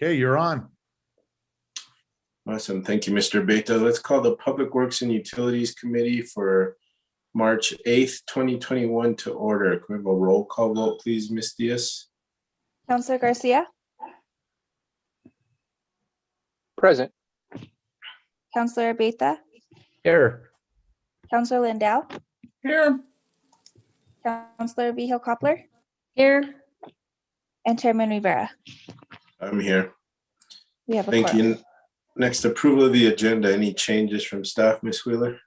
Okay, you're on. Awesome. Thank you, Mr. Beta. Let's call the Public Works and Utilities Committee for March 8th, 2021 to order. Can we have a roll call vote, please, Ms. Diaz? Councilor Garcia, Present. Councilor Beta, Here. Councilor Lindell, Here. Councilor Vihil Coppler, Here. and Chairman Rivera. I'm here. We have a Thank quorum. you. Next, approval of the agenda. Any changes from staff, Ms. Wheeler?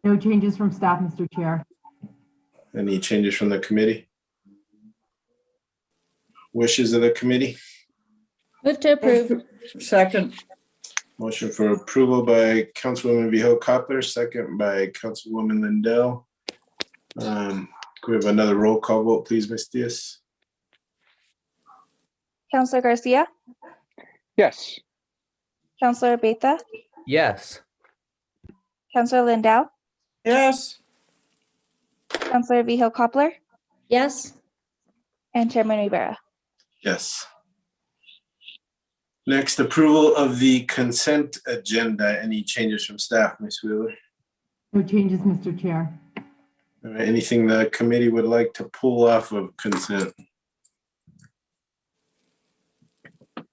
No changes from staff, Mr. Chair. Any changes from the committee? Wishes of the committee? Move to approve. Second. Motion for approval by Councilwoman Vihil Coppler, second by Councilwoman Lindell. Can we have another roll call vote, please, Ms. Diaz? Councilor Garcia, Yes. Councilor Beta, Yes. Councilor Lindell, Yes. Councilor Vihil Coppler, Yes. and Chairman Rivera. Yes. Next, approval of the consent agenda. Any changes from staff, Ms. Wheeler? No changes, Mr. Chair. All right, anything the committee would like to pull off of consent?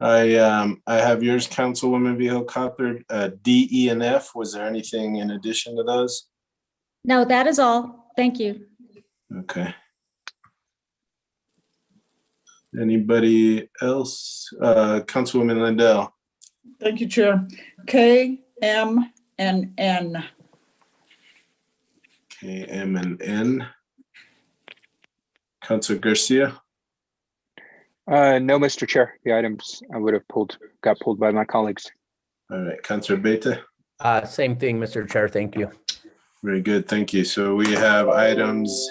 I have yours, Councilwoman Vihil Coppler, D, E, and F. Was there anything in addition to those? No, that is all. Thank you. Okay. Anybody else? Councilwoman Lindell. Thank you, Chair. K, M, and N. K, M, and N. Councilor Garcia. No, Mr. Chair. The items I would have got pulled by my colleagues. All right, Councilor Beta. Same thing, Mr. Chair. Thank you. Very good, thank you. So we have items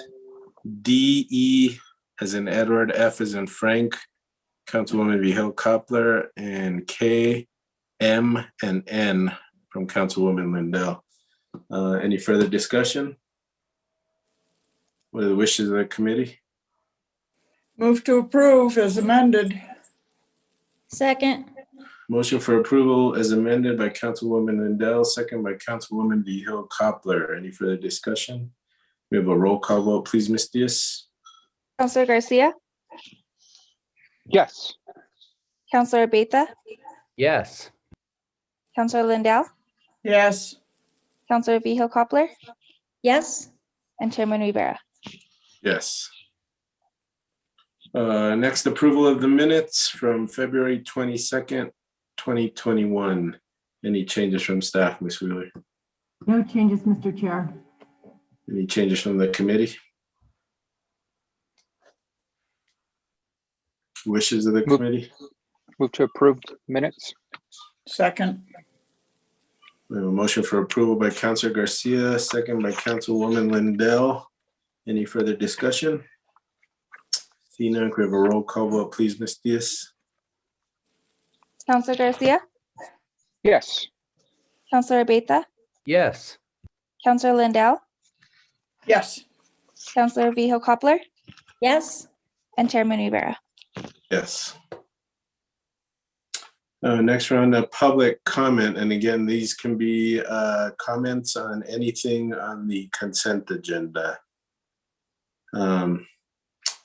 D, E as in Edward, F as in Frank, Councilwoman Vihil Coppler, and K, M, and N from Councilwoman Lindell. Any further discussion? What are the wishes of the committee? Move to approve as amended. Second. Motion for approval as amended by Councilwoman Lindell, second by Councilwoman Vihil Coppler. Any further discussion? We have a roll call vote, please, Ms. Diaz. Councilor Garcia, Yes. Councilor Beta, Yes. Councilor Lindell, Yes. Councilor Vihil Coppler, Yes. and Chairman Rivera. Yes. Next, approval of the minutes from February 22nd, 2021. Any changes from staff, Ms. Wheeler? No changes, Mr. Chair. Any changes from the committee? Wishes of the Move. committee? Move to approved minutes. Second. We have a motion for approval by Councilor Garcia, second by Councilwoman Lindell. Any further discussion? Tina, can we have a roll call vote, please, Ms. Diaz? Councilor Garcia, Yes. Councilor Beta, Yes. Councilor Lindell, Yes. Councilor Vihil Coppler, Yes. and Chairman Rivera. Yes. Next round of public comment, and again, these can be comments on anything on the consent agenda.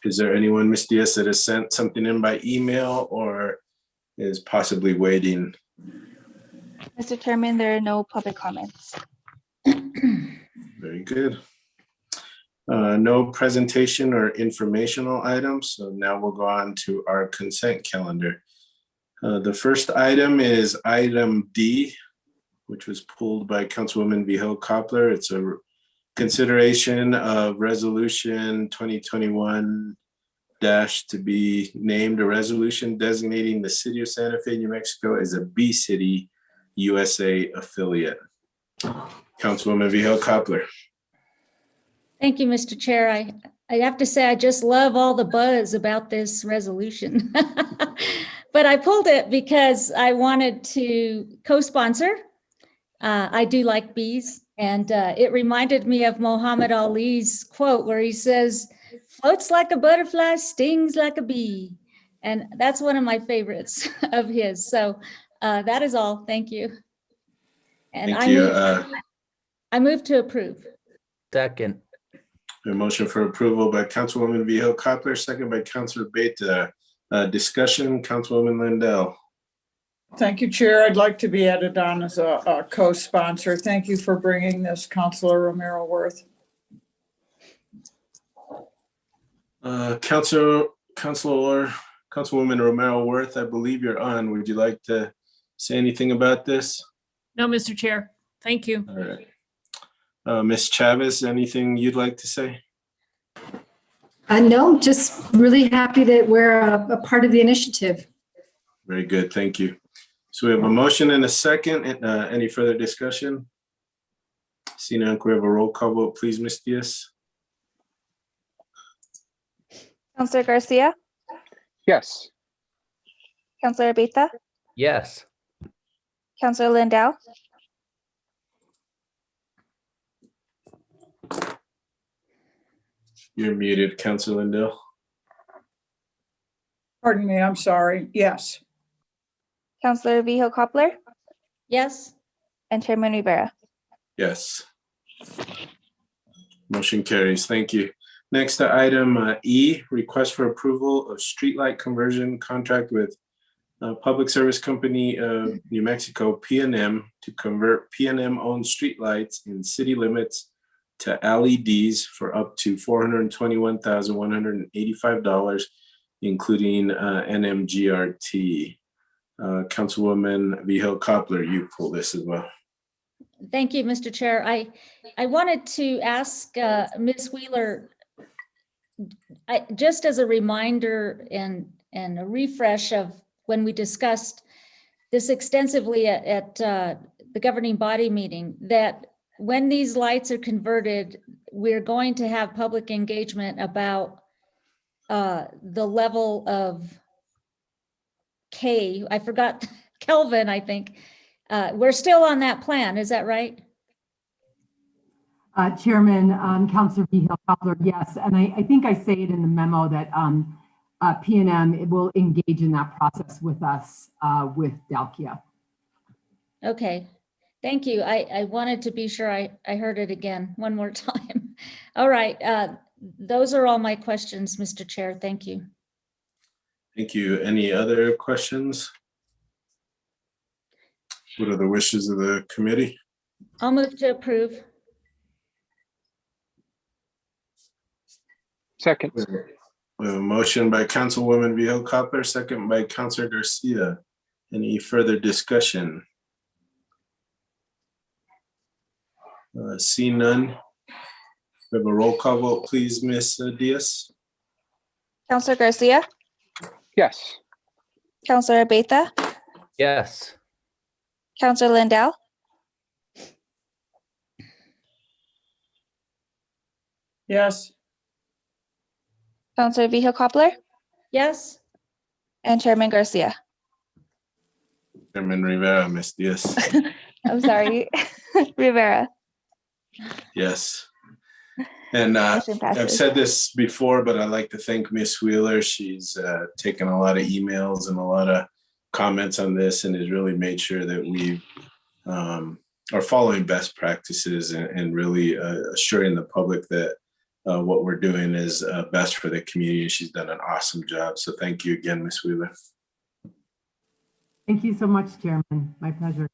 Is there anyone, Ms. Diaz, that has sent something in by email or is possibly waiting? Mr. Chairman, there are no public comments. Very good. No presentation or informational items, so now we'll go on to our consent calendar. The first item is item D, which was pulled by Councilwoman Vihil Coppler. It's a consideration of resolution 2021 to be named a resolution designating the city of Santa Fe, New Mexico as a B City USA affiliate. Councilwoman Vihil Coppler. Thank you, Mr. Chair. I have to say, I just love all the buzz about this resolution. But I pulled it because I wanted to co-sponsor. I do like bees. And it reminded me of Muhammad Ali's quote where he says, "Floats like a butterfly, stings like a bee." And that's one of my favorites of his. So that is all. Thank you. And Thank you. I move to approve. Second. A motion for approval by Councilwoman Vihel Coppler, second by Councilor Beta. Discussion, Councilwoman Lindell. Thank you, Chair. I'd like to be added on as a co-sponsor. Thank you for bringing this, Councilor Romero Worth. Councilwoman Romero Worth, I believe you're on. Would you like to say anything about this? No, Mr. Chair. Thank you. All right. Ms. Chavez, anything you'd like to say? No, just really happy that we're a part of the initiative. Very good, thank you. So we have a motion and a second. Any further discussion? Seeing none, can we have a roll call vote, please, Ms. Diaz? Counselor Garcia, Yes. Counselor Beta, Yes. Counselor Lindell, You're muted, Councilor Lindell. Pardon me, I'm sorry. Yes. Counselor Vihel Coppler, Yes. and Chairman Rivera. Yes. Motion carries, thank you. Next to item E, request for approval of streetlight conversion contract with Public Service Company of New Mexico, PNM, to convert PNM-owned streetlights in city limits to LEDs for up to $421,185, including NMGRT. Councilwoman Vihel Coppler, you pull this as well. Thank you, Mr. Chair. I wanted to ask Ms. Wheeler, just as a reminder and a refresh of when we discussed this extensively at the governing body meeting, that when these lights are converted, we're going to have public engagement about the level of K, I forgot, Kelvin, I think. We're still on that plan, is that right? Chairman, Councilor Vihel Coppler, yes. And I think I say it in the memo that PNM will engage in that process with us with Dalkia. Okay, thank you. I wanted to be sure I heard it again one more time. All right, those are all my questions, Mr. Chair. Thank you. Thank you. Any other questions? What are the wishes of the committee? I'll move to approve. Second. We have a motion by Councilwoman Vihel Coppler, second by Councilor Garcia. Any further discussion? See none. We have a roll call vote, please, Ms. Diaz. Counselor Garcia, Yes. Counselor Beta, Yes. Counselor Lindell, Yes. Counselor Vihel Coppler, Yes. and Chairman Garcia. Chairman Rivera, Ms. Diaz. I'm sorry, Rivera. Yes. And Motion I've passes. said this before, but I'd like to thank Ms. Wheeler. She's taken a lot of emails and a lot of comments on this and has really made sure that we are following best practices and really assuring the public that what we're doing is best for the community. She's done an awesome job. So thank you again, Ms. Wheeler. Thank you so much, Chairman. My pleasure.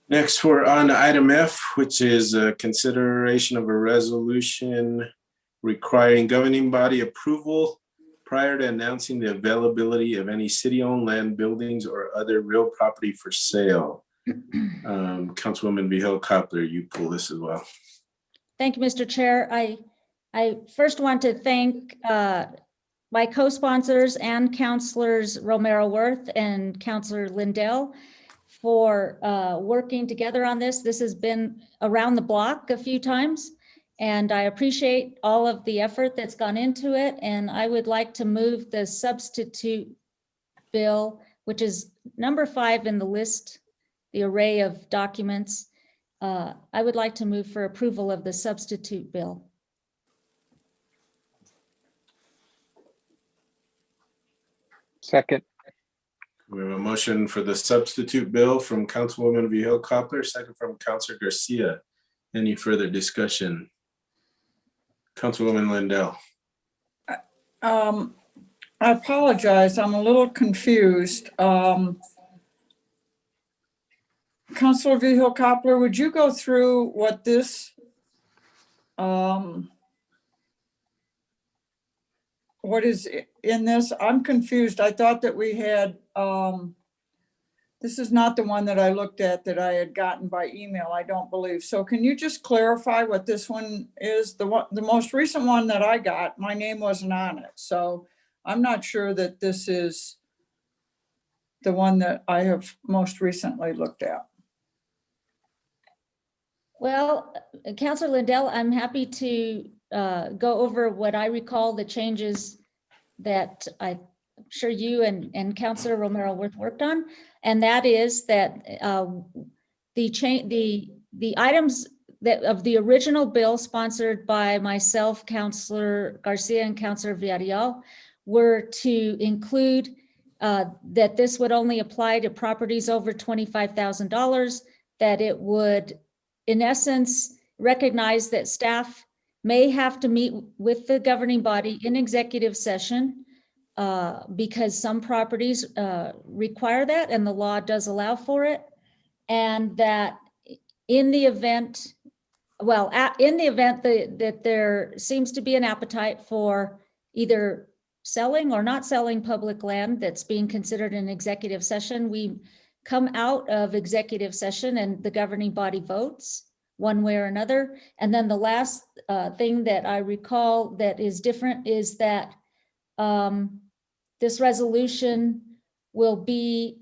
Next, we're on to item F, which is a consideration of a resolution requiring governing body approval prior to announcing the availability of any city-owned land, buildings, or other real property for sale. Councilwoman Vihel Coppler, you pull this as well. Thank you, Mr. Chair. I first want to thank my co-sponsors and Councilors Romero Worth and Councilor Lindell for working together on this. This has been around the block a few times, and I appreciate all of the effort that's gone into it. And I would like to move the substitute bill, which is number 5 in the list, the array of documents. I would like to move for approval of the substitute bill. Second. We have a motion for the substitute bill from Councilwoman Vihel Coppler, second from Councilor Garcia. Any further discussion? Councilwoman Lindell. I apologize, I'm a little confused. Councilor Vihel Coppler, would you go through what this, what is in this? I'm confused. I thought that we had, this is not the one that I looked at that I had gotten by email, I don't believe. So can you just clarify what this one is? The most recent one that I got, my name wasn't on it. So I'm not sure that this is the one that I have most recently looked at. Well, Councilor Lindell, I'm happy to go over what I recall the changes that I'm sure you and Councilor Romero worked on. And that is that the items that of the original bill sponsored by myself, Councilor Garcia and Councilor Villarreal were to include that this would only apply to properties over $25,000, that it would, in essence, recognize that staff may have to meet with the governing body in executive session because some properties require that and the law does allow for it. And that in the event, in the event that there seems to be an appetite for either selling or not selling public land that's being considered an executive session, we come out of executive session and the governing body votes one way or another. And then the last thing that I recall that is different is that this resolution will be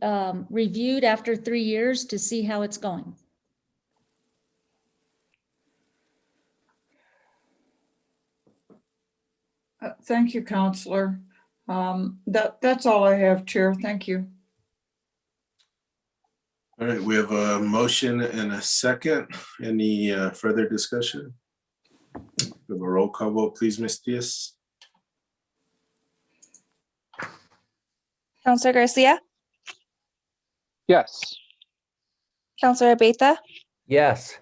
reviewed after 3 years to see how it's going. Thank you, Counselor. That's all I have, Chair. Thank you. All right, we have a motion and a second. Any further discussion? We have a roll call vote, please, Ms. Diaz. Counselor Garcia, Yes. Counselor Abeyta, Yes.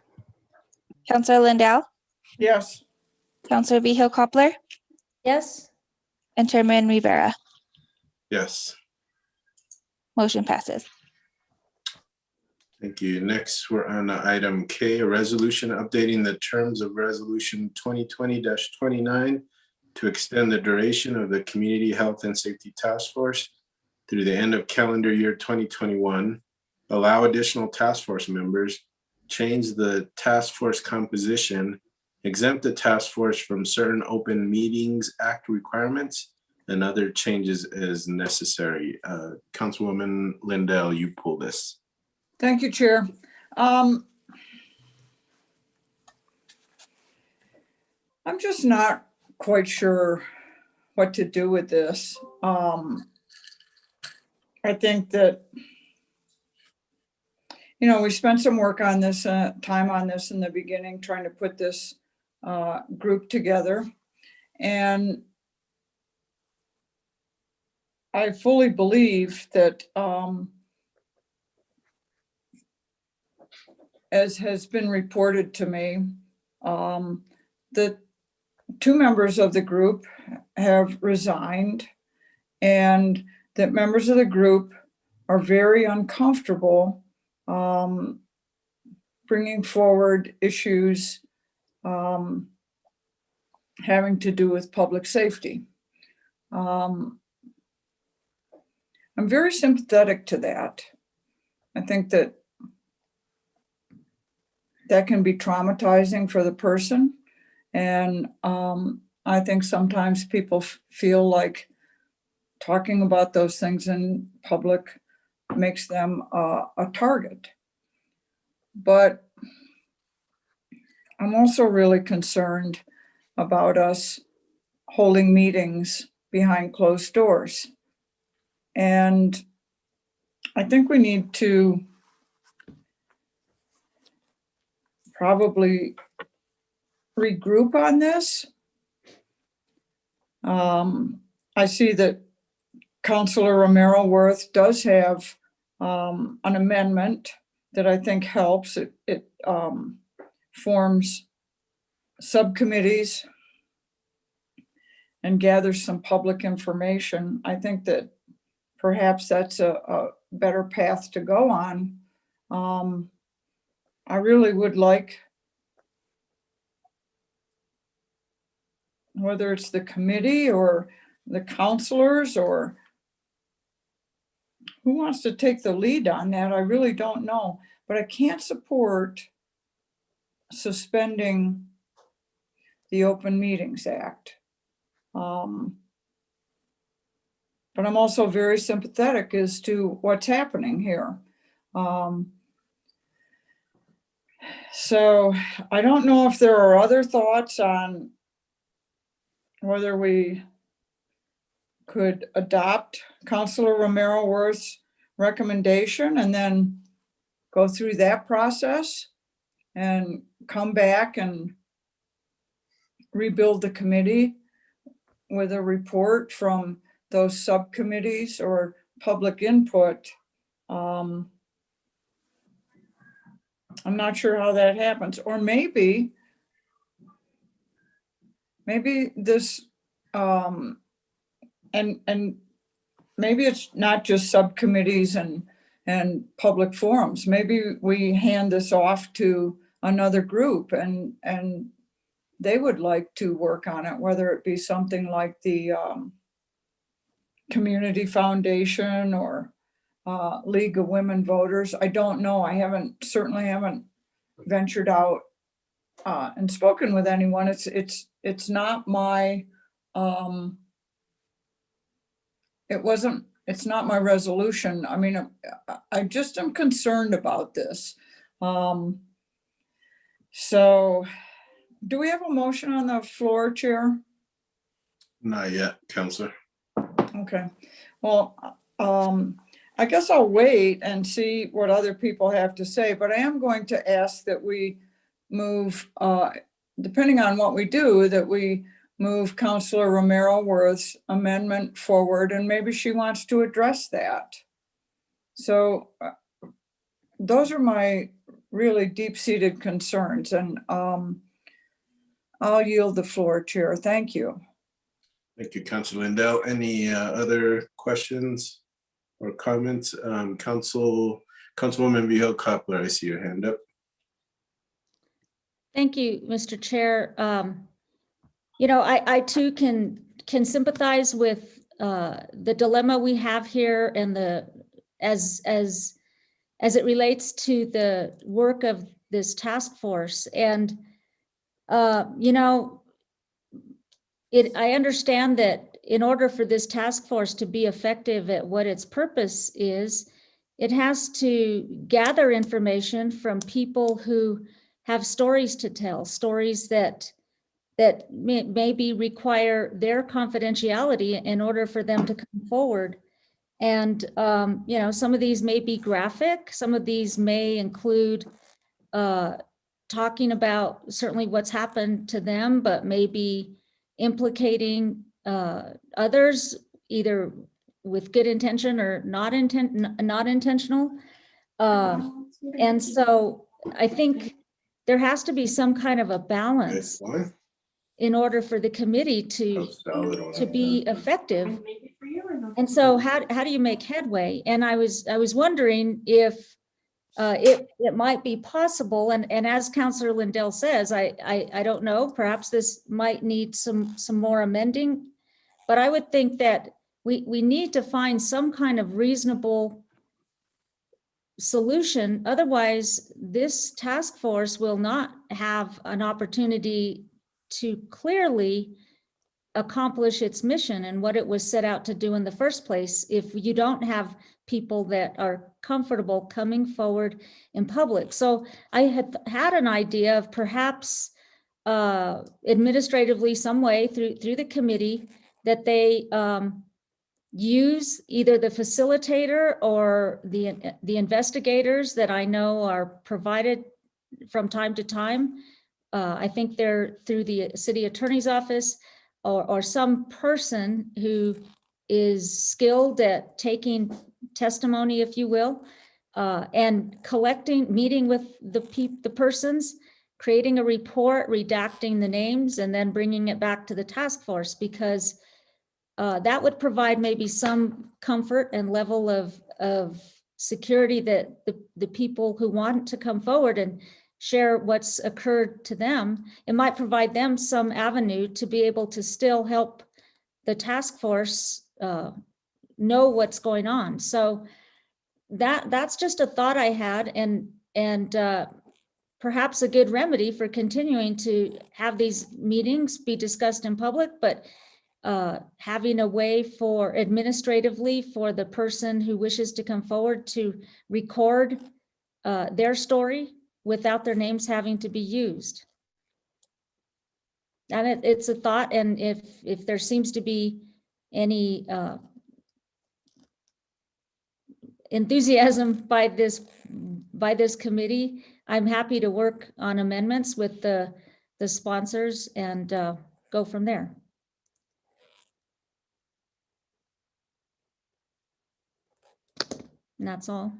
Counselor Lindell, Yes. Counselor Vihel Coppler, Yes? and Chairman Rivera. Yes, Motion passes. thank you. Next, we're on item K, a resolution updating the terms of resolution 2020-29 to extend the duration of the Community Health and Safety Task Force through the end of calendar year 2021, allow additional task force members, change the task force composition, exempt the task force from certain Open Meetings Act requirements, and other changes as necessary. Councilwoman Lindell, you pull this. Thank you, Chair. I'm just not quite sure what to do with this. I think that, we spent some work on this, time on this in the beginning, trying to put this group together. And I fully believe that, as has been reported to me, that 2 members of the group have resigned and that members of the group are very uncomfortable bringing forward issues having to do with public safety. I'm very sympathetic to that. I think that can be traumatizing for the person. And I think sometimes people feel like talking about those things in public makes them a target. But I'm also really concerned about us holding meetings behind closed doors. And I think we need to probably regroup on this. I see that Counselor Romero Worth does have an amendment that I think helps. It forms subcommittees and gathers some public information. I think that perhaps that's a better path to go on. I really would like, whether it's the committee or the counselors or who wants to take the lead on that, I really don't know. But I can't support suspending the Open Meetings Act. But I'm also very sympathetic as to what's happening here. So I don't know if there are other thoughts on whether we could adopt Counselor Romero Worth's recommendation and then go through that process and come back and rebuild the committee with a report from those subcommittees or public input. I'm not sure how that happens. Or maybe this, and maybe it's not just subcommittees and public forums. Maybe we hand this off to another group and they would like to work on it, whether it be something like the Community Foundation or League of Women Voters. I don't know. I certainly haven't ventured out and spoken with anyone. It's not my, it's not my resolution. I mean, I just am concerned about this. So do we have a motion on the floor, Chair? Not yet, Counselor. Okay, well, I guess I'll wait and see what other people have to say, but I am going to ask that we move, depending on what we do, that we move Counselor Romero Worth's amendment forward, and maybe she wants to address that. So those are my really deep-seated concerns, and I'll yield the floor, Chair. Thank you. Thank you, Counselor Lindell. Any other questions or comments? Councilwoman Vihel Coppler, I see your hand up. Thank you, Mr. Chair. You know, I too can sympathize with the dilemma we have here and as it relates to the work of this task force. And you know, I understand that in order for this task force to be effective at what its purpose is, it has to gather information from people who have stories to tell, stories that maybe require their confidentiality in order for them to come forward. And you know, some of these may be graphic, some of these may include talking about certainly what's happened to them, but maybe implicating others, either with good intention or not intentional. And so I think there has to be some kind of a balance in order for the committee to be effective. And so how do you make headway? And I was wondering if it might be possible, and as Councillor Lindell says, I don't know, perhaps this might need some more amending, but I would think that we need to find some kind of reasonable solution. Otherwise, this task force will not have an opportunity to clearly accomplish its mission and what it was set out to do in the first place if you don't have people that are comfortable coming forward in public. So I had an idea of perhaps administratively some way through the committee that they use either the facilitator or the investigators that I know are provided from time to time. I think they're through the city attorney's office or some person who is skilled at taking testimony, if you will, and collecting, meeting with the persons, creating a report, redacting the names, and then bringing it back to the task force, because that would provide maybe some comfort and level of security that the people who want to come forward and share what's occurred to them, it might provide them some avenue to be able to still help the task force know what's going on. So that's just a thought I had, and perhaps a good remedy for continuing to have these meetings be discussed in public, but having a way for administratively for the person who wishes to come forward to record their story without their names having to be used. And it's a thought, and if there seems to be any enthusiasm by this committee, I'm happy to work on amendments with the sponsors and go from there. And that's all.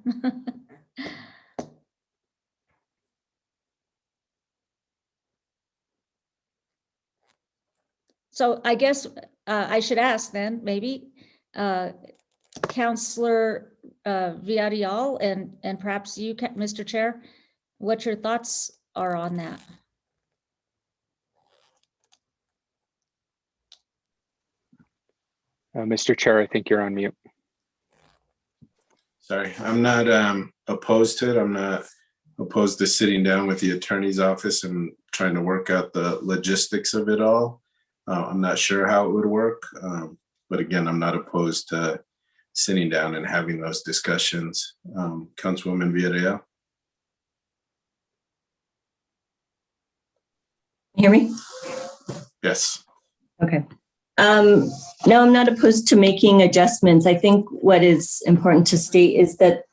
So I guess I should ask then, maybe, Councillor Villarreal and perhaps you, Mr. Chair, what your thoughts are on that. Mr. Chair, I think you're on mute. Sorry, I'm not opposed to it. I'm not opposed to sitting down with the attorney's office and trying to work out the logistics of it all. I'm not sure how it would work, but again, I'm not opposed to sitting down and having those discussions. Councilwoman Villarreal. Hear me? Yes. Okay. No, I'm not opposed to making adjustments. I think what is important to state is that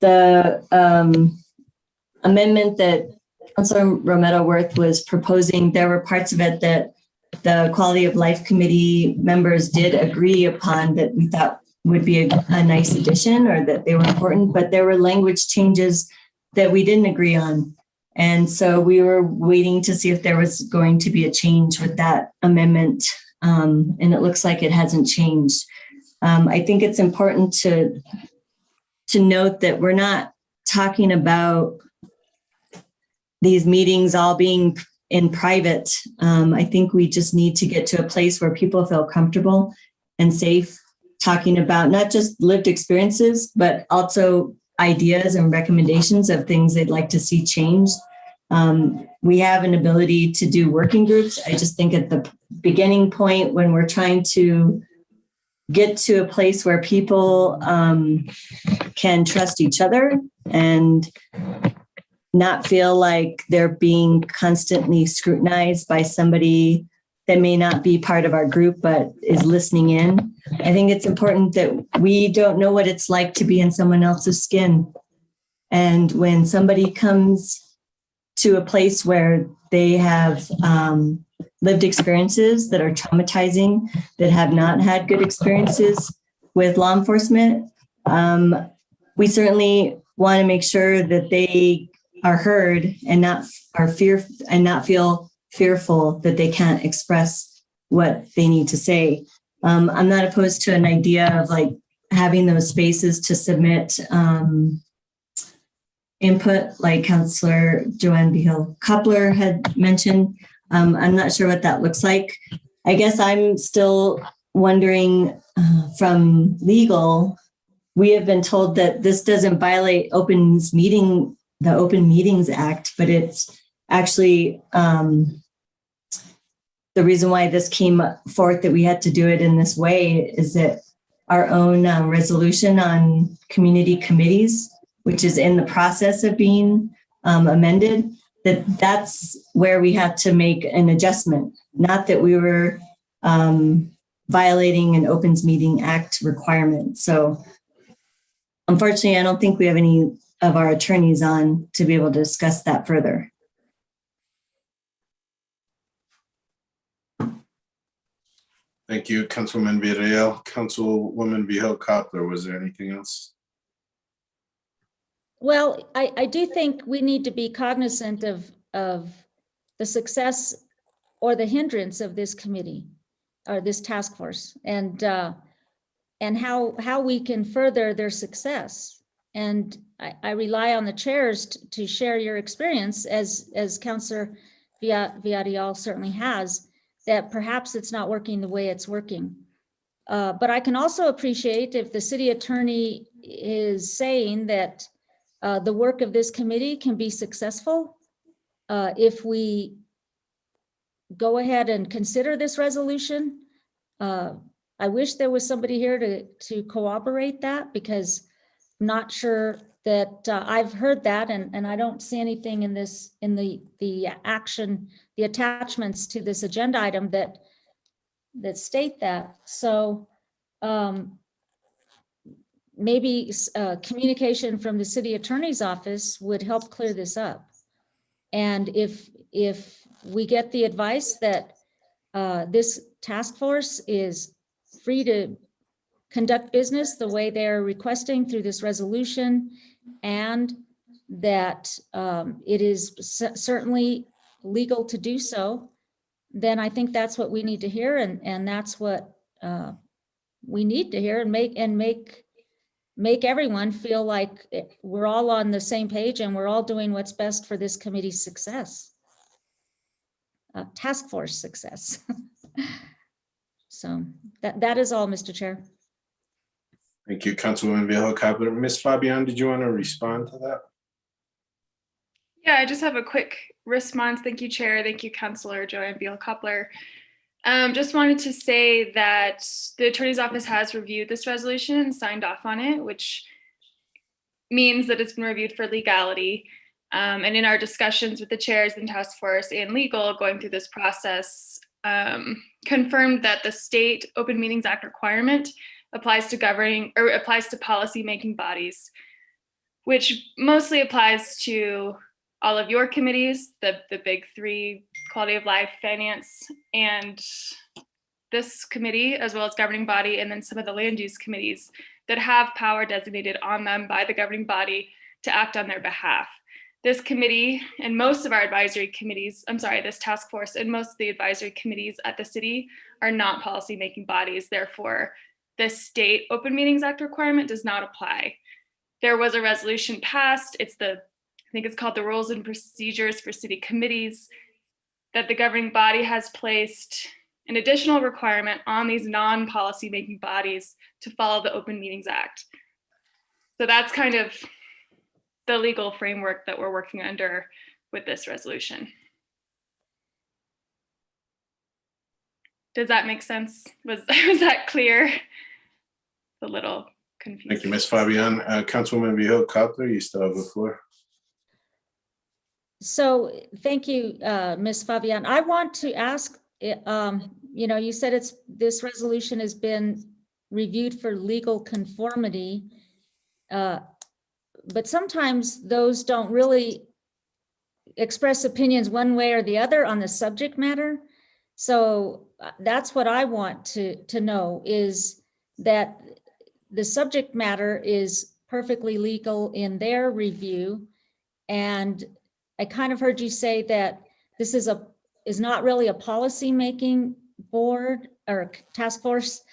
the amendment that Councilor Romero Worth was proposing, there were parts of it that the Quality of Life Committee members did agree upon that we thought would be a nice addition, or that they were important, but there were language changes that we didn't agree on. And so we were waiting to see if there was going to be a change with that amendment. And it looks like it hasn't changed. I think it's important to note that we're not talking about these meetings all being in private. I think we just need to get to a place where people feel comfortable and safe talking about not just lived experiences, but also ideas and recommendations of things they'd like to see changed. We have an ability to do working groups. I just think at the beginning point, when we're trying to get to a place where people can trust each other and not feel like they're being constantly scrutinized by somebody that may not be part of our group, but is listening in. I think it's important that we don't know what it's like to be in someone else's skin. And when somebody comes to a place where they have lived experiences that are traumatizing, that have not had good experiences with law enforcement, we certainly want to make sure that they are heard and not feel fearful that they can't express what they need to say. I'm not opposed to an idea of like having those spaces to submit input, like Councillor Joanne Behill Coupler had mentioned. I'm not sure what that looks like. I guess I'm still wondering from legal, we have been told that this doesn't violate the Open Meetings Act, but it's actually the reason why this came forth that we had to do it in this way is that our own resolution on community committees, which is in the process of being amended, that's where we had to make an adjustment, not that we were violating an Opens Meeting Act requirement. So unfortunately, I don't think we have any of our attorneys on to be able to discuss that further. Thank you, Councilwoman Villarreal. Councilwoman Vihel Coppler, was there anything else? Well, I do think we need to be cognizant of the success or the hindrance of this committee or this task force, and how we can further their success. And I rely on the chairs to share your experience, as Councillor Villarreal certainly has, that perhaps it's not working the way it's working. But I can also appreciate if the city attorney is saying that the work of this committee can be successful if we go ahead and consider this resolution. I wish there was somebody here to corroborate that, because I'm not sure that I've heard that, and I don't see anything in this, in the action, the attachments to this agenda item that state that. So maybe communication from the city attorney's office would help clear this up. And if we get the advice that this task force is free to conduct business the way they're requesting through this resolution, and that it is certainly legal to do so, then I think that's what we need to hear, and that's what we need to hear, and make everyone feel like we're all on the same page and we're all doing what's best for this committee's success, task force success. So that is all, Mr. Chair. Thank you, Councilwoman Vihel Coppler. Ms. Fabian, did you want to respond to that? Yeah, I just have a quick response. Thank you, Chair. Thank you, Councilor Joanne Vihel Coppler. Just wanted to say that the Attorney's Office has reviewed this resolution and signed off on it, which means that it's been reviewed for legality. And in our discussions with the chairs and task force and legal going through this process, confirmed that the state Open Meetings Act requirement applies to governing, or applies to policy-making bodies, which mostly applies to all of your committees, the big three: quality of life, finance, and this committee, as well as governing body, and then some of the land use committees that have power designated on them by the governing body to act on their behalf. This committee and most of our advisory committees, this task force and most of the advisory committees at the city are not policy-making bodies. Therefore, the state Open Meetings Act requirement does not apply. There was a resolution passed. I think it's called the Rules and Procedures for City Committees, that the governing body has placed an additional requirement on these non-policy making bodies to follow the Open Meetings Act. So that's kind of the legal framework that we're working under with this resolution. Does that make sense? Was that clear? A little confusing. Thank you, Ms. Fabian. Councilwoman Vihel Coppler, you still have the floor. So thank you, Ms. Fabian. I want to ask, you said this resolution has been reviewed for legal conformity, but sometimes those don't really express opinions one way or the other on the subject matter. So that's what I want to know, is that the subject matter is perfectly legal in their review. And I kind of heard you say that this is not really a policy-making board or task force.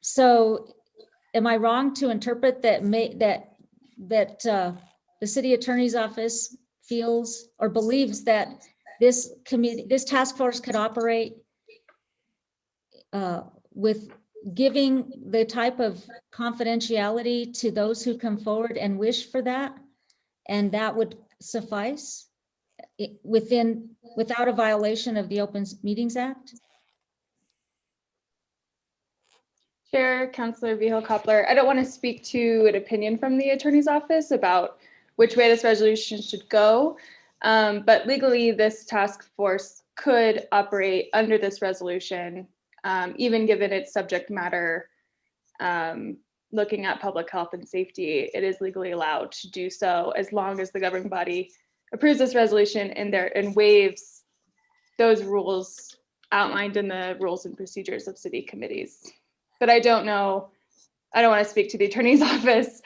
So am I wrong to interpret that the city attorney's office feels or believes that this committee, this task force could operate with giving the type of confidentiality to those who come forward and wish for that, and that would suffice without a violation of the Open Meetings Act? Chair, Councilor Vihel Coppler, I don't want to speak to an opinion from the attorney's office about which way this resolution should go, but legally this task force could operate under this resolution, even given its subject matter, looking at public health and safety. It is legally allowed to do so as long as the governing body approves this resolution and waives those rules outlined in the rules and procedures of city committees. But I don't know, I don't want to speak to the attorney's office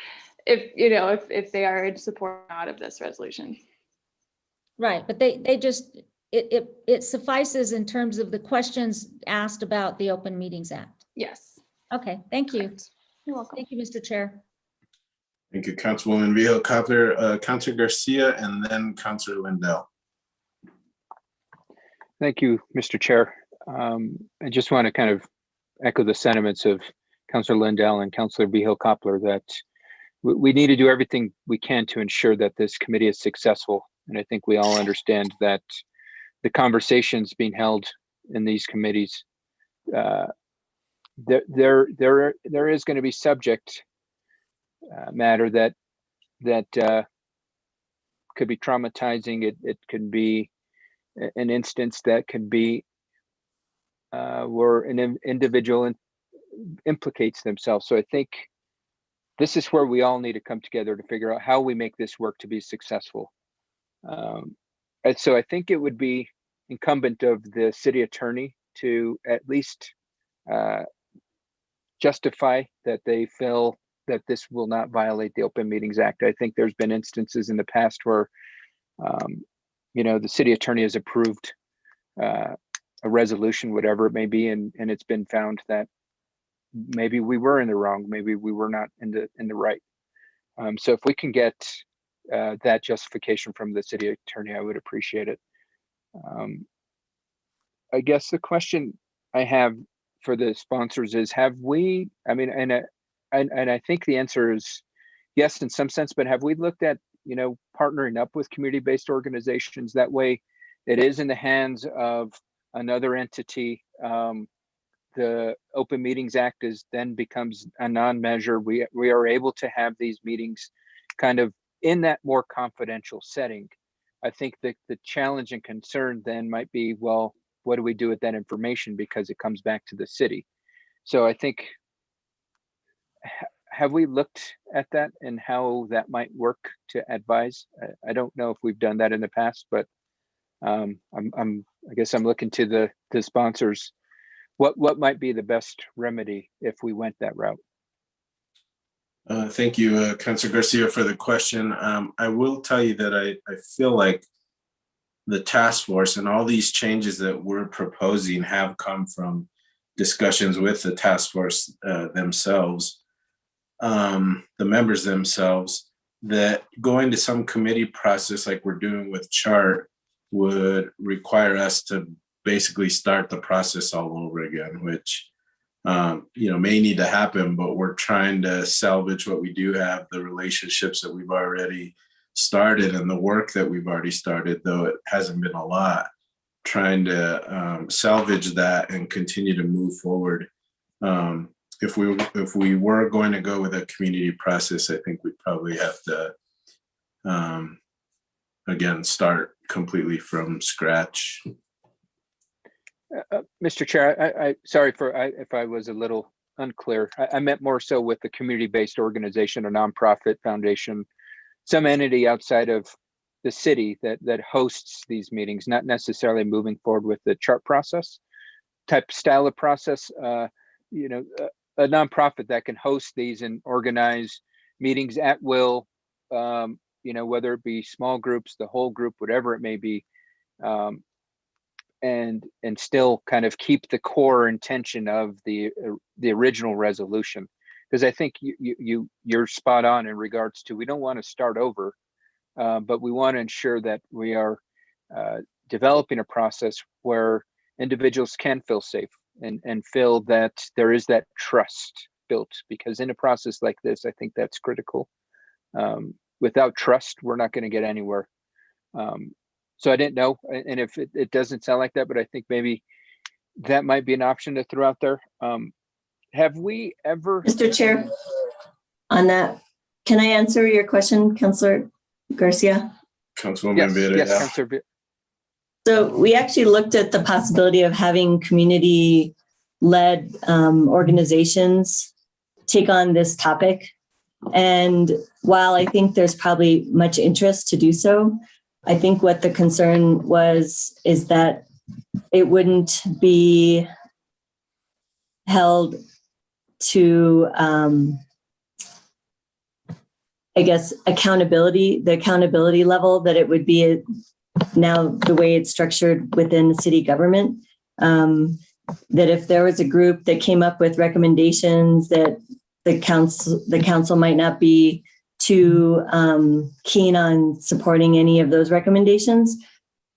if they are in support or not of this resolution. Right, but they just, it suffices in terms of the questions asked about the Open Meetings Act. Yes. Okay, thank you. Correct. You're welcome. Thank you, Mr. Chair. Thank you, Councilwoman Vihel Coppler, Councilor Garcia, and then Councilor Lindell. Thank you, Mr. Chair. I just want to kind of echo the sentiments of Councilor Lindell and Councilor Vihel Coppler that we need to do everything we can to ensure that this committee is successful. And I think we all understand that the conversations being held in these committees, there is going to be subject matter that could be traumatizing. It could be an instance that could be where an individual implicates themselves. So I think this is where we all need to come together to figure out how we make this work to be successful. And so I think it would be incumbent of the city attorney to at least justify that they feel that this will not violate the Open Meetings Act. I think there's been instances in the past where, the city attorney has approved a resolution, whatever it may be, and it's been found that maybe we were in the wrong, maybe we were not in the right. So if we can get that justification from the city attorney, I would appreciate it. I guess the question I have for the sponsors is, have we, and I think the answer is yes, in some sense, but have we looked at, partnering up with community-based organizations? That way it is in the hands of another entity. The Open Meetings Act then becomes a non-measure. We are able to have these meetings kind of in that more confidential setting. I think that the challenge and concern then might be, well, what do we do with that information, because it comes back to the city? So I think, have we looked at that and how that might work to advise? I don't know if we've done that in the past, but I guess I'm looking to the sponsors. What might be the best remedy if we went that route? Thank you, Councilor Garcia, for the question. I will tell you that I feel like the task force and all these changes that we're proposing have come from discussions with the task force themselves, the members themselves, that going to some committee process like we're doing with CHART would require us to basically start the process all over again, which may need to happen, but we're trying to salvage what we do have, the relationships that we've already started and the work that we've already started, though it hasn't been a lot, trying to salvage that and continue to move forward. If we were going to go with a community process, I think we'd probably have to, again, start completely from scratch. Mr. Chair, I sorry if I was a little unclear. I meant more so with the community-based organization or nonprofit foundation, some entity outside of the city that hosts these meetings, not necessarily moving forward with the CHART process type style of process. A nonprofit that can host these and organize meetings at will, whether it be small groups, the whole group, whatever it may be. And still kind of keep the core intention of the original resolution, because I think you're spot on in regards to, we don't want to start over, but we want to ensure that we are developing a process where individuals can feel safe and feel that there is that trust built, because in a process like this, I think that's critical. Without trust, we're not going to get anywhere. So I didn't know, and if it doesn't sound like that, but I think maybe that might be an option to throw out there. Have we ever— Mr. Chair, on that, can I answer your question, Councilor Garcia? Councilwoman Vieira. Yes, Councilor Vieira. So we actually looked at the possibility of having community-led organizations take on this topic. And while I think there's probably much interest to do so, I think what the concern is that it wouldn't be held to, I guess, the accountability level that it would be now the way it's structured within city government. That if there was a group that came up with recommendations that the council might not be too keen on supporting any of those recommendations.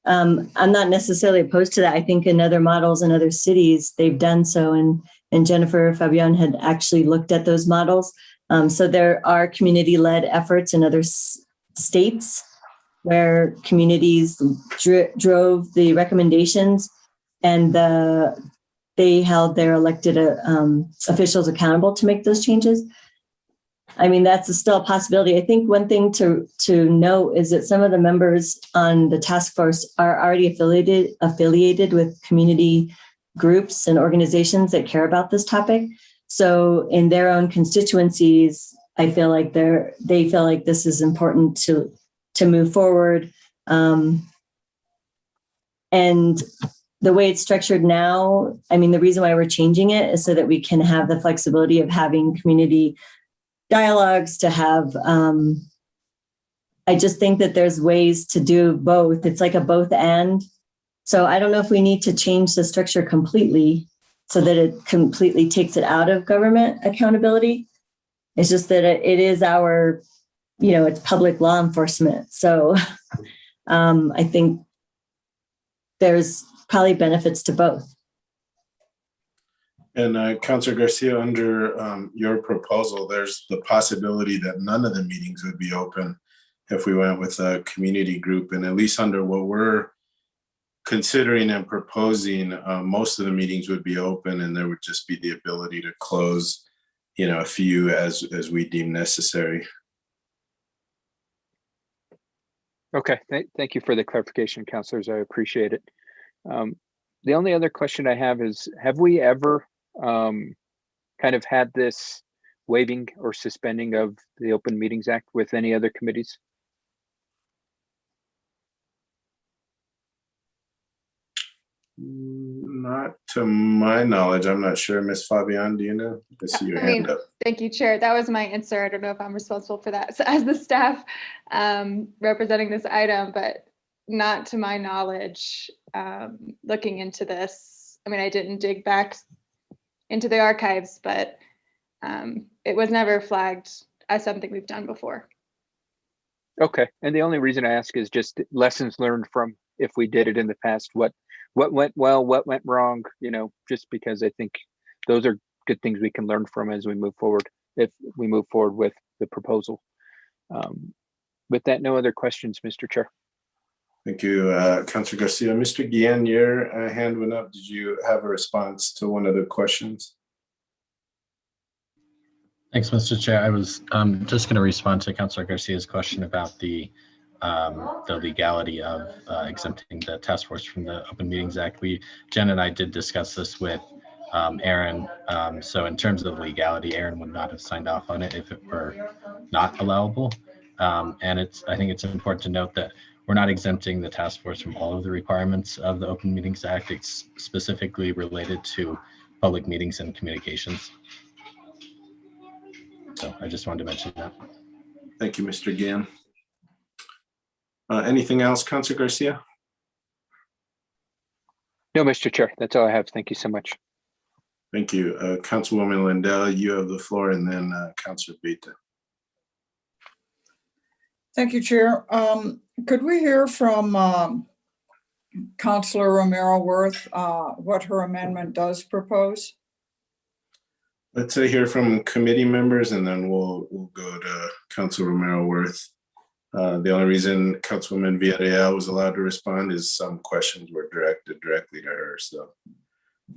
I'm not necessarily opposed to that. I think in other models in other cities, they've done so. And Jennifer Fabian had actually looked at those models. So there are community-led efforts in other states where communities drove the recommendations and they held their elected officials accountable to make those changes. I mean, that's still a possibility. I think one thing to note is that some of the members on the task force are already affiliated with community groups and organizations that care about this topic. So in their own constituencies, I feel like they feel like this is important to move forward. And the way it's structured now, I mean, the reason why we're changing it is so that we can have the flexibility of having community dialogues, to have, I just think that there's ways to do both. It's like a both and. So I don't know if we need to change the structure completely so that it completely takes it out of government accountability. It's just that it is our, it's public law enforcement. So I think there's probably benefits to both. And Councilor Garcia, under your proposal, there's the possibility that none of the meetings would be open if we went with a community group. And at least under what we're considering and proposing, most of the meetings would be open, and there would just be the ability to close, a few as we deem necessary. Okay, thank you for the clarification, councilors. I appreciate it. The only other question I have is, have we ever kind of had this waiving or suspending of the Open Meetings Act with any other committees? Not to my knowledge. I'm not sure. Ms. Fabian, do you know? I see your hand up. Thank you, Chair. That was my answer. I don't know if I'm responsible for that. So as the staff representing this item, but not to my knowledge, looking into this. I mean, I didn't dig back into the archives, but it was never flagged as something we've done before. Okay, and the only reason I ask is just lessons learned from if we did it in the past, what went well, what went wrong, just because I think those are good things we can learn from as we move forward, if we move forward with the proposal. With that, no other questions, Mr. Chair. Thank you, Councilor Garcia. Mr. Guillen, your hand went up. Did you have a response to one of the questions? Thanks, Mr. Chair. I was just going to respond to Councilor Garcia's question about the legality of exempting the task force from the Open Meetings Act. Jen and I did discuss this with Aaron. So in terms of legality, Aaron would not have signed off on it if it were not allowable. And I think it's important to note that we're not exempting the task force from all of the requirements of the Open Meetings Act. It's specifically related to public meetings and communications. So I just wanted to mention that. Thank you, Mr. Guillen. Anything else, Councilor Garcia? No, Mr. Chair, that's all I have. Thank you so much. Thank you. Councilwoman Lindell, you have the floor, and then Councilor Beta. Thank you, Chair. Could we hear from Councilor Romero Worth what her amendment does propose? Let's hear from committee members, and then we'll go to Councilor Romero Worth. The only reason Councilwoman Villarreal was allowed to respond is some questions were directed directly to her. So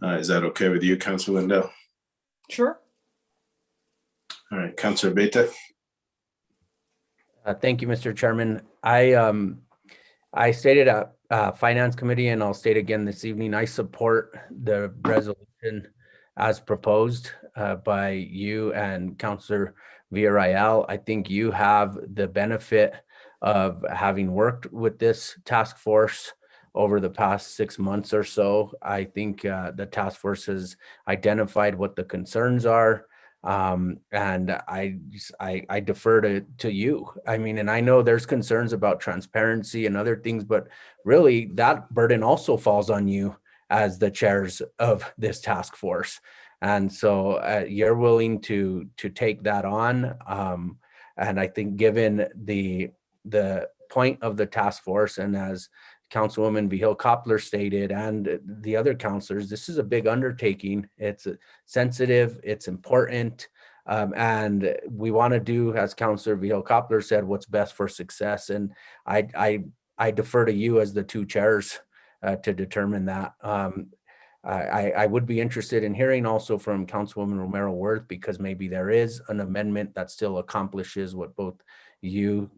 is that okay with you, Councilor Lindell? Sure. All right, Councilor Beta. Thank you, Mr. Chairman. I stated at Finance Committee, and I'll state again this evening, I support the resolution as proposed by you and Councilor Villarreal. I think you have the benefit of having worked with this task force over the past 6 months or so. I think the task force has identified what the concerns are. And I defer to you. I mean, and I know there's concerns about transparency and other things, but really that burden also falls on you as the chairs of this task force. And so you're willing to take that on. And I think given the point of the task force, and as Councilwoman Vihil Coppler stated, and the other councilors, this is a big undertaking. It's sensitive, it's important, and we want to do, as Councilor Vihil Coppler said, what's best for success. And I defer to you as the two chairs to determine that. I would be interested in hearing also from Councilwoman Romero Worth, because maybe there is an amendment that still accomplishes what both you,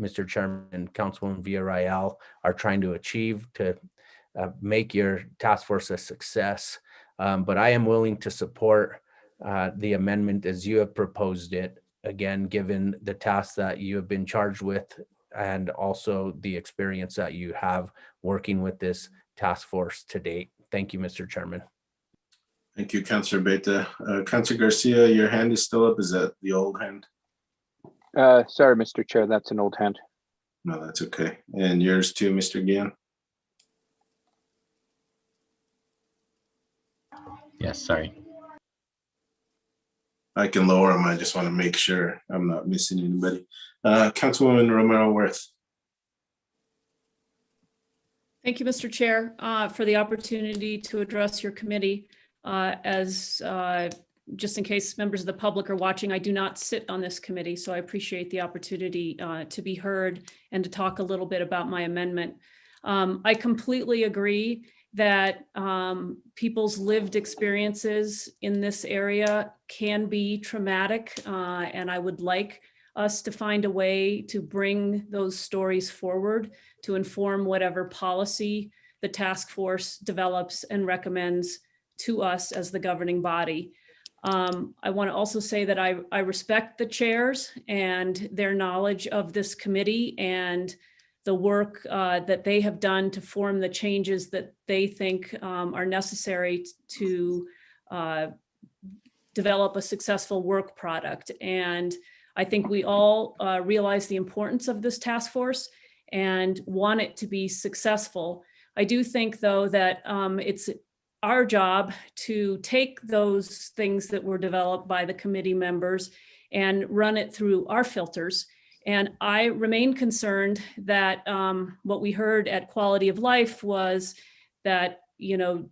Mr. Chairman, and Councilwoman Villarreal are trying to achieve to make your task force a success. But I am willing to support the amendment as you have proposed it, again, given the tasks that you have been charged with and also the experience that you have working with this task force to date. Thank you, Mr. Chairman. Thank you, Councilor Beta. Councilor Garcia, your hand is still up. Is that the old hand? Sorry, Mr. Chair, that's an old hand. No, that's okay. And yours too, Mr. Guillen? Yes, sorry. I can lower them. I just want to make sure I'm not missing anybody. Councilwoman Romero Worth. Thank you, Mr. Chair, for the opportunity to address your committee. Just in case members of the public are watching, I do not sit on this committee, so I appreciate the opportunity to be heard and to talk a little bit about my amendment. I completely agree that people's lived experiences in this area can be traumatic, and I would like us to find a way to bring those stories forward to inform whatever policy the task force develops and recommends to us as the governing body. I want to also say that I respect the chairs and their knowledge of this committee and the work that they have done to form the changes that they think are necessary to develop a successful work product. And I think we all realize the importance of this task force and want it to be successful. I do think, though, that it's our job to take those things that were developed by the committee members and run it through our filters. And I remain concerned that what we heard at Quality of Life was that, you know,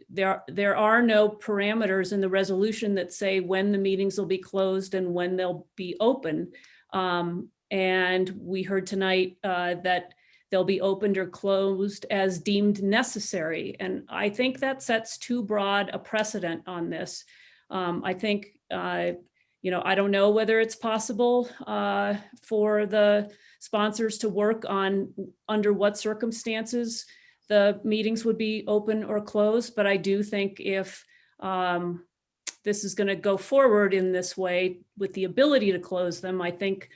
there are no parameters in the resolution that say when the meetings will be closed and when they'll be open. And we heard tonight that they'll be opened or closed as deemed necessary. And I think that sets too broad a precedent on this. I think, you know, I don't know whether it's possible for the sponsors to work on under what circumstances the meetings would be open or closed, but I do think if this is going to go forward in this way with the ability to close them, I think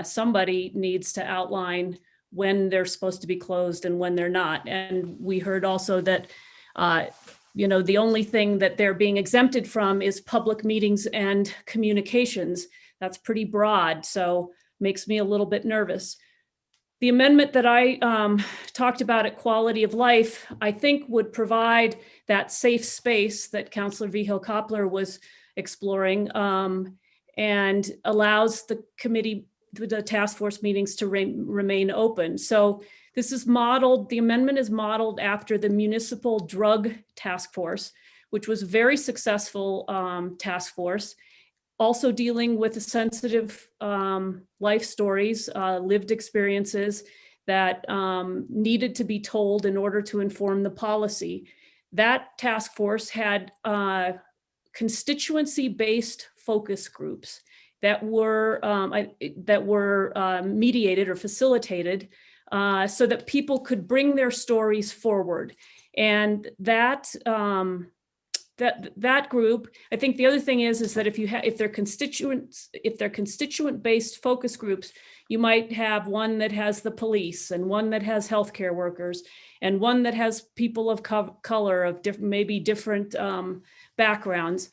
somebody needs to outline when they're supposed to be closed and when they're not. And we heard also that, you know, the only thing that they're being exempted from is public meetings and communications. That's pretty broad, so makes me a little bit nervous. The amendment that I talked about at Quality of Life, I think would provide that safe space that Councilor Vihil Coppler was exploring and allows the committee, the task force meetings to remain open. So this is modeled, the amendment is modeled after the Municipal Drug Task Force, which was a very successful task force, also dealing with the sensitive life stories, lived experiences that needed to be told in order to inform the policy. That task force had constituency-based focus groups that were mediated or facilitated so that people could bring their stories forward. And that that group. I think the other thing is that if they're constituent based focus groups, you might have one that has the police and one that has healthcare workers and one that has people of color of different backgrounds.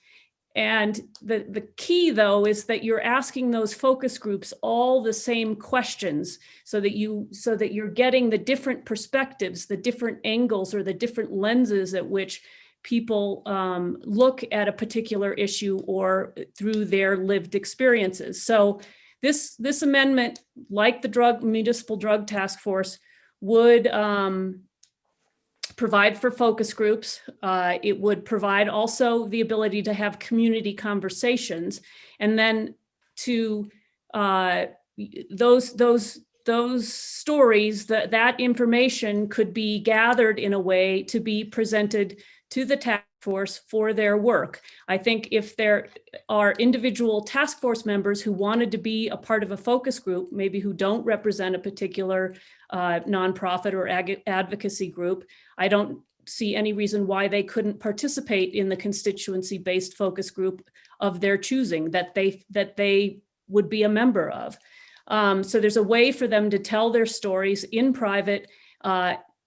And the key, though, is that you're asking those focus groups all the same questions so that you're getting the different perspectives, the different angles, or the different lenses at which people look at a particular issue or through their lived experiences. So this amendment, like the municipal drug task force, would provide for focus groups. It would provide also the ability to have community conversations, and then to those stories, that information could be gathered in a way to be presented to the task force for their work. I think if there are individual task force members who wanted to be a part of a focus group, maybe who don't represent a particular nonprofit or advocacy group, I don't see any reason why they couldn't participate in the constituency-based focus group of their choosing that they would be a member of. So there's a way for them to tell their stories in private,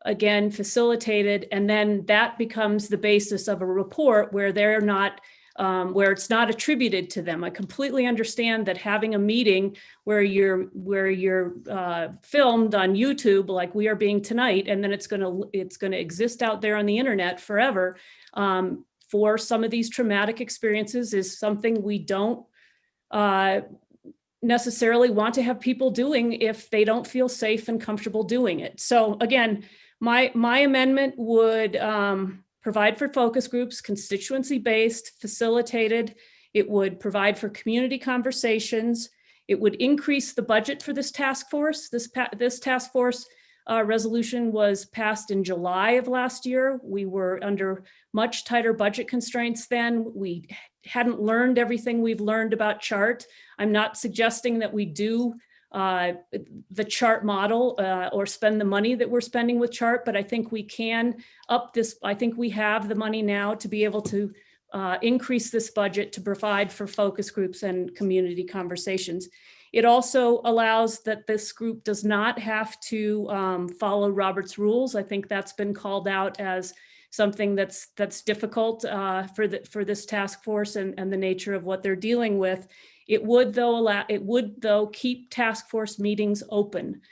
again, facilitated, and then that becomes the basis of a report where they're not, where it's not attributed to them. I completely understand that having a meeting where you're filmed on YouTube, like we are being tonight, and then it's gonna exist out there on the internet forever, for some of these traumatic experiences is something we don't necessarily want to have people doing if they don't feel safe and comfortable doing it. So again, my amendment would provide for focus groups, constituency-based, facilitated. It would provide for community conversations. It would increase the budget for this task force. This task force resolution was passed in July of last year. We were under much tighter budget constraints then. We hadn't learned everything we've learned about CHART. I'm not suggesting that we do the CHART model or spend the money that we're spending with CHART, but I think we can up this. I think we have the money now to be able to increase this budget to provide for focus groups and community conversations. It also allows that this group does not have to follow Robert's rules. I think that's been called out as something that's difficult for this task force and the nature of what they're dealing with. It would though keep task force meetings open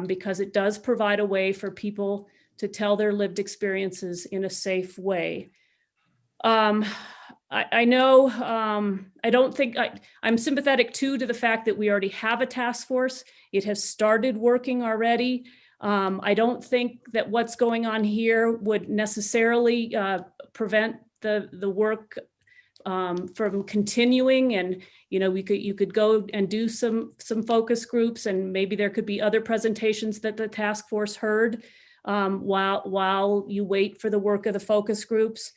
because it does provide a way for people to tell their lived experiences in a safe way. I know, I don't think, I'm sympathetic too to the fact that we already have a task force. It has started working already. I don't think that what's going on here would necessarily prevent the work from continuing, and you could go and do some focus groups, and maybe there could be other presentations that the task force heard while you wait for the work of the focus groups.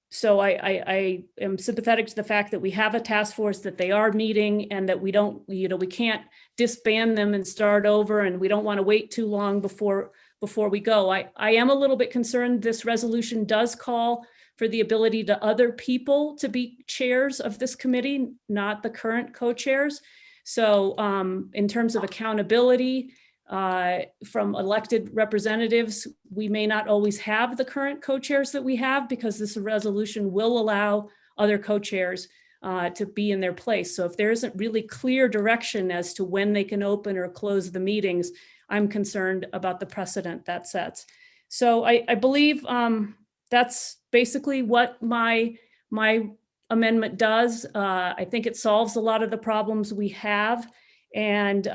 So I am sympathetic to the fact that we have a task force, that they are meeting, and that we can't disband them and start over, and we don't want to wait too long before we go. I am a little bit concerned this resolution does call for the ability to other people to be chairs of this committee, not the current co-chairs. So in terms of accountability from elected representatives, we may not always have the current co-chairs that we have, because this resolution will allow other co-chairs to be in their place. So if there isn't really clear direction as to when they can open or close the meetings, I'm concerned about the precedent that sets. So I believe that's basically what my amendment does. I think it solves a lot of the problems we have. And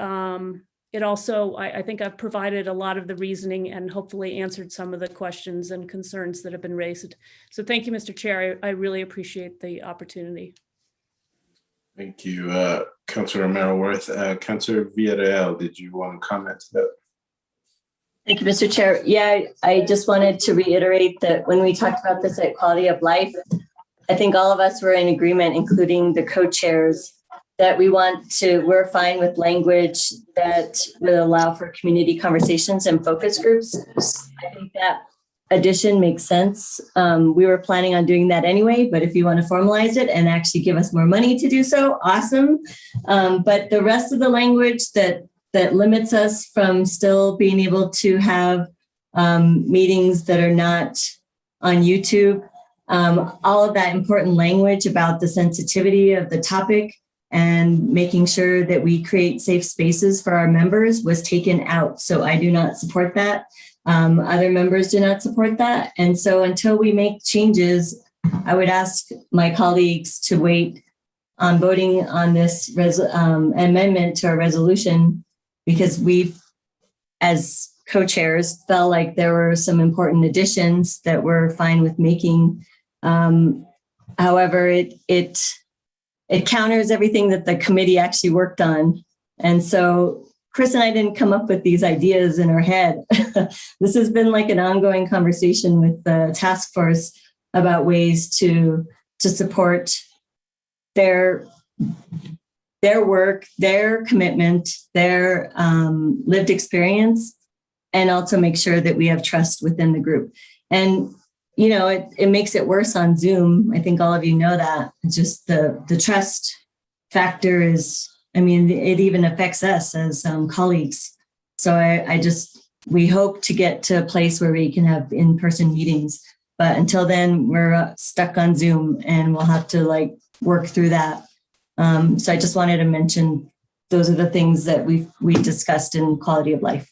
it also, I think I've provided a lot of the reasoning and hopefully answered some of the questions and concerns that have been raised. So thank you, Mr. Chair. I really appreciate the opportunity. Thank you, Councilor Merrill-Worth. Councilor Villarreal, did you want to comment to that? Thank you, Mr. Chair. Yeah, I just wanted to reiterate that when we talked about this at Quality of Life, I think all of us were in agreement, including the co-chairs, that we're fine with language that will allow for community conversations and focus groups. I think that addition makes sense. We were planning on doing that anyway, but if you want to formalize it and actually give us more money to do so, awesome. But the rest of the language that limits us from still being able to have meetings that are not on YouTube, all of that important language about the sensitivity of the topic and making sure that we create safe spaces for our members was taken out. So I do not support that. Other members do not support that. And so until we make changes, I would ask my colleagues to wait on voting on this amendment to our resolution, because we've, as co-chairs, felt like there were some important additions that we're fine with making. However, it counters everything that the committee actually worked on. And so Chris and I didn't come up with these ideas in our head. This has been like an ongoing conversation with the task force about ways to support their work, their commitment, their lived experience, and also make sure that we have trust within the group. And you know, it makes it worse on Zoom. I think all of you know that. It's just the trust factor is, I mean, it even affects us as colleagues. So we hope to get to a place where we can have in-person meetings. But until then, we're stuck on Zoom and we'll have to like work through that. So I just wanted to mention those are the things that we discussed in quality of life.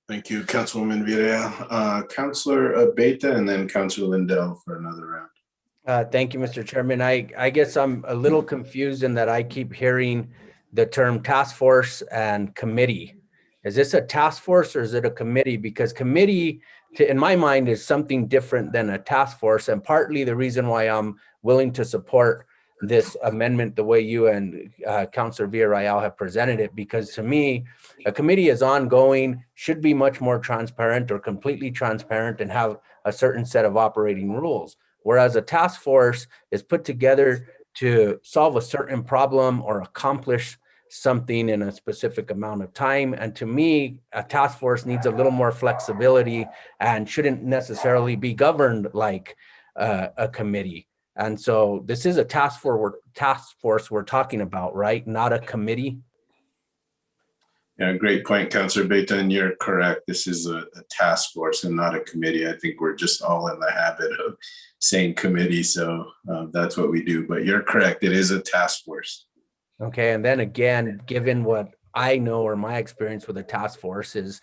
Thank you, Councilwoman Villarreal. Councilor Beta and then Councilor Lindell for another round. Thank you, Mr. Chairman. I guess I'm a little confused in that I keep hearing the term task force and committee. Is this a task force or is it a committee? Because committee, in my mind, is something different than a task force. And partly the reason why I'm willing to support this amendment the way you and Councilor Villarreal have presented it, because to me, a committee is ongoing, should be much more transparent or completely transparent and have a certain set of operating rules. Whereas a task force is put together to solve a certain problem or accomplish something in a specific amount of time. And to me, a task force needs a little more flexibility and shouldn't necessarily be governed like a committee. And so this is a task force we're talking about, right? Not a committee. Yeah, great point, Councilor Beta, and you're correct. This is a task force and not a committee. I think we're just all in the habit of saying committee, so that's what we do. But you're correct, it is a task force. Okay, and then again, given what I know or my experience with a task force is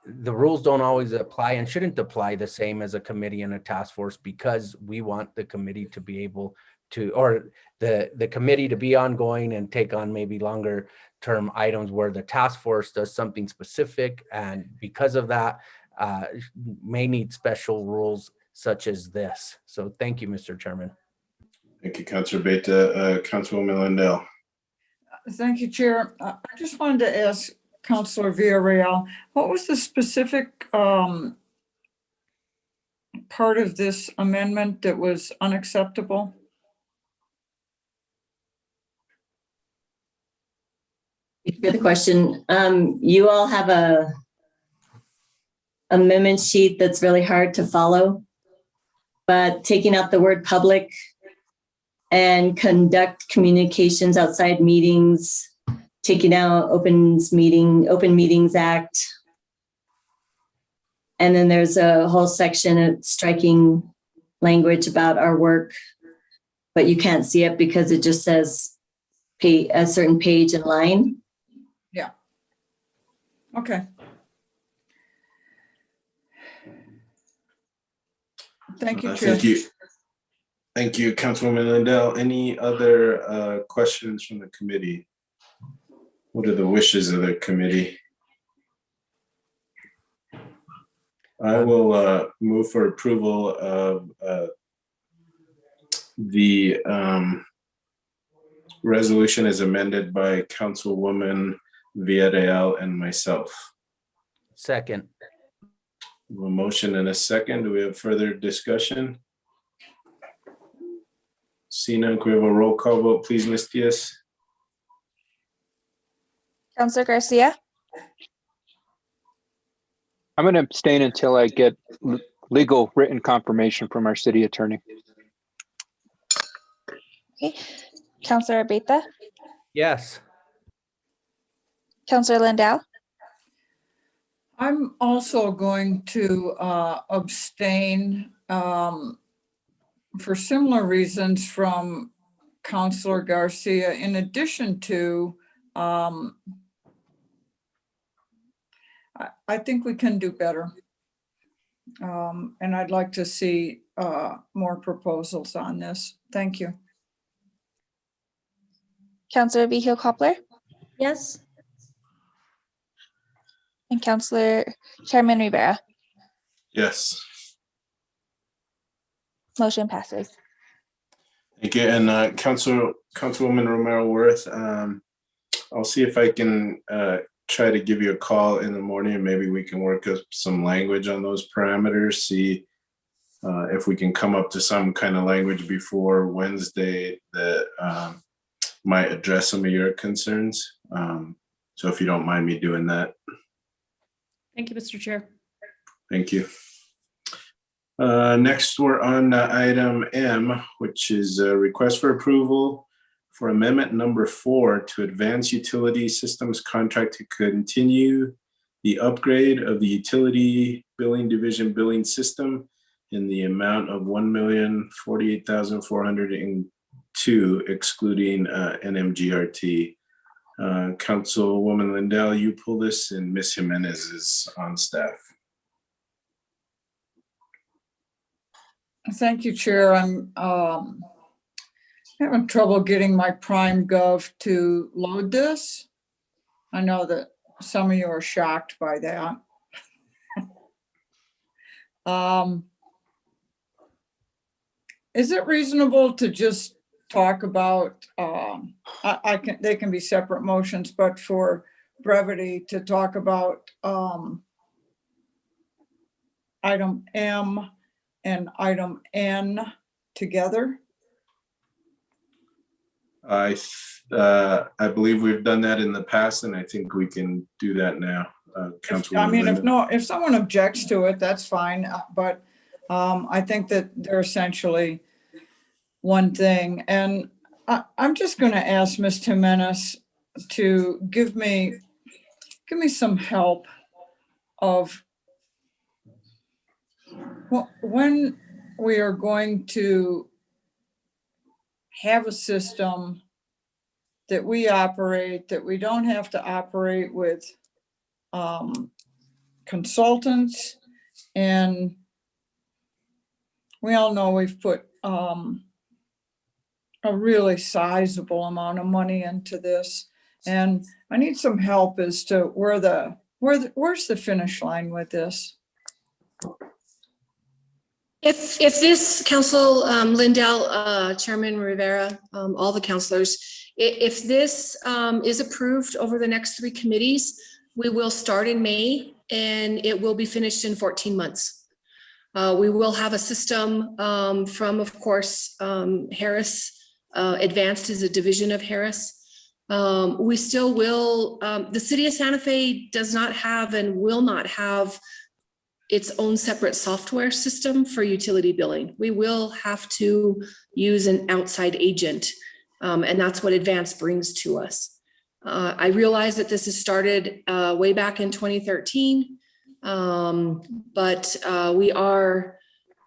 the rules don't always apply and shouldn't apply the same as a committee and a task force, because we want the committee to be able to, or the committee to be ongoing and take on maybe longer term items where the task force does something specific. And because of that, may need special rules such as this. So thank you, Mr. Chairman. Thank you, Councilor Beta. Councilwoman Lindell. Thank you, Chair. I just wanted to ask Councilor Villarreal, what was the specific part of this amendment that was unacceptable? Thank you for the question. You all have a amendment sheet that's really hard to follow, but taking out the word public and conduct communications outside meetings, taking out Open Meetings Act. And then there's a whole section of striking language about our work, but you can't see it because it just says a certain page and line. Yeah. Okay. Thank you, Chair. Thank you. Thank you, Councilwoman Lindell. Any other questions from the committee? What are the wishes of the committee? I will move for approval of the resolution as amended by Councilwoman Villarreal and myself. Second. A motion and a second. Do we have further discussion? Seeing none, can we have a roll call vote, please, Ms. Diaz? Councilor Garcia, I'm going to abstain until I get legal written confirmation from our city attorney. Okay. Counselor Abeyta, Yes. Counselor Lindell, I'm also going to abstain for similar reasons from Counselor Garcia, in addition to, I think we can do better. And I'd like to see more proposals on this. Thank you. Counselor Vihil Coppler, Yes. and Counselor Chairman Rivera. Yes. Motion passes. Thank you. And Councilwoman Romero Worth, I'll see if I can try to give you a call in the morning, and maybe we can work up some language on those parameters, see if we can come up to some kind of language before Wednesday that might address some of your concerns. So if you don't mind me doing that. Thank you, Mr. Chair. Thank you. Next, we're on item M, which is a request for approval for amendment number 4 to Advanced Utility Systems contract to continue the upgrade of the utility billing division billing system in the amount of $1,048,402, excluding NMGRT. Councilwoman Lindell, you pull this, and Ms. Jimenez is on staff. Thank you, Chair. I'm having trouble getting my Prime Gov to load this. I know that some of you are shocked by that. Is it reasonable to just talk about, they can be separate motions, but for brevity, to talk about item M and item N together? I believe we've done that in the past, and I think we can do that now. If someone objects to it, that's fine, but I think that they're essentially one thing. And I'm just going to ask Ms. Jimenez to give me some help of when we are going to have a system that we operate, that we don't have to operate with consultants. And we all know we've put a really sizable amount of money into this. And I need some help as to where's the finish line with this. If this, Council Lindell, Chairman Rivera, all the councilors, if this is approved over the next 3 committees, we will start in May and it will be finished in 14 months. We will have a system from, of course, Harris. Advanced is a division of Harris. We still will, the city of Santa Fe does not have and will not have its own separate software system for utility billing. We will have to use an outside agent, and that's what Advanced brings to us. I realize that this has started way back in 2013, but we are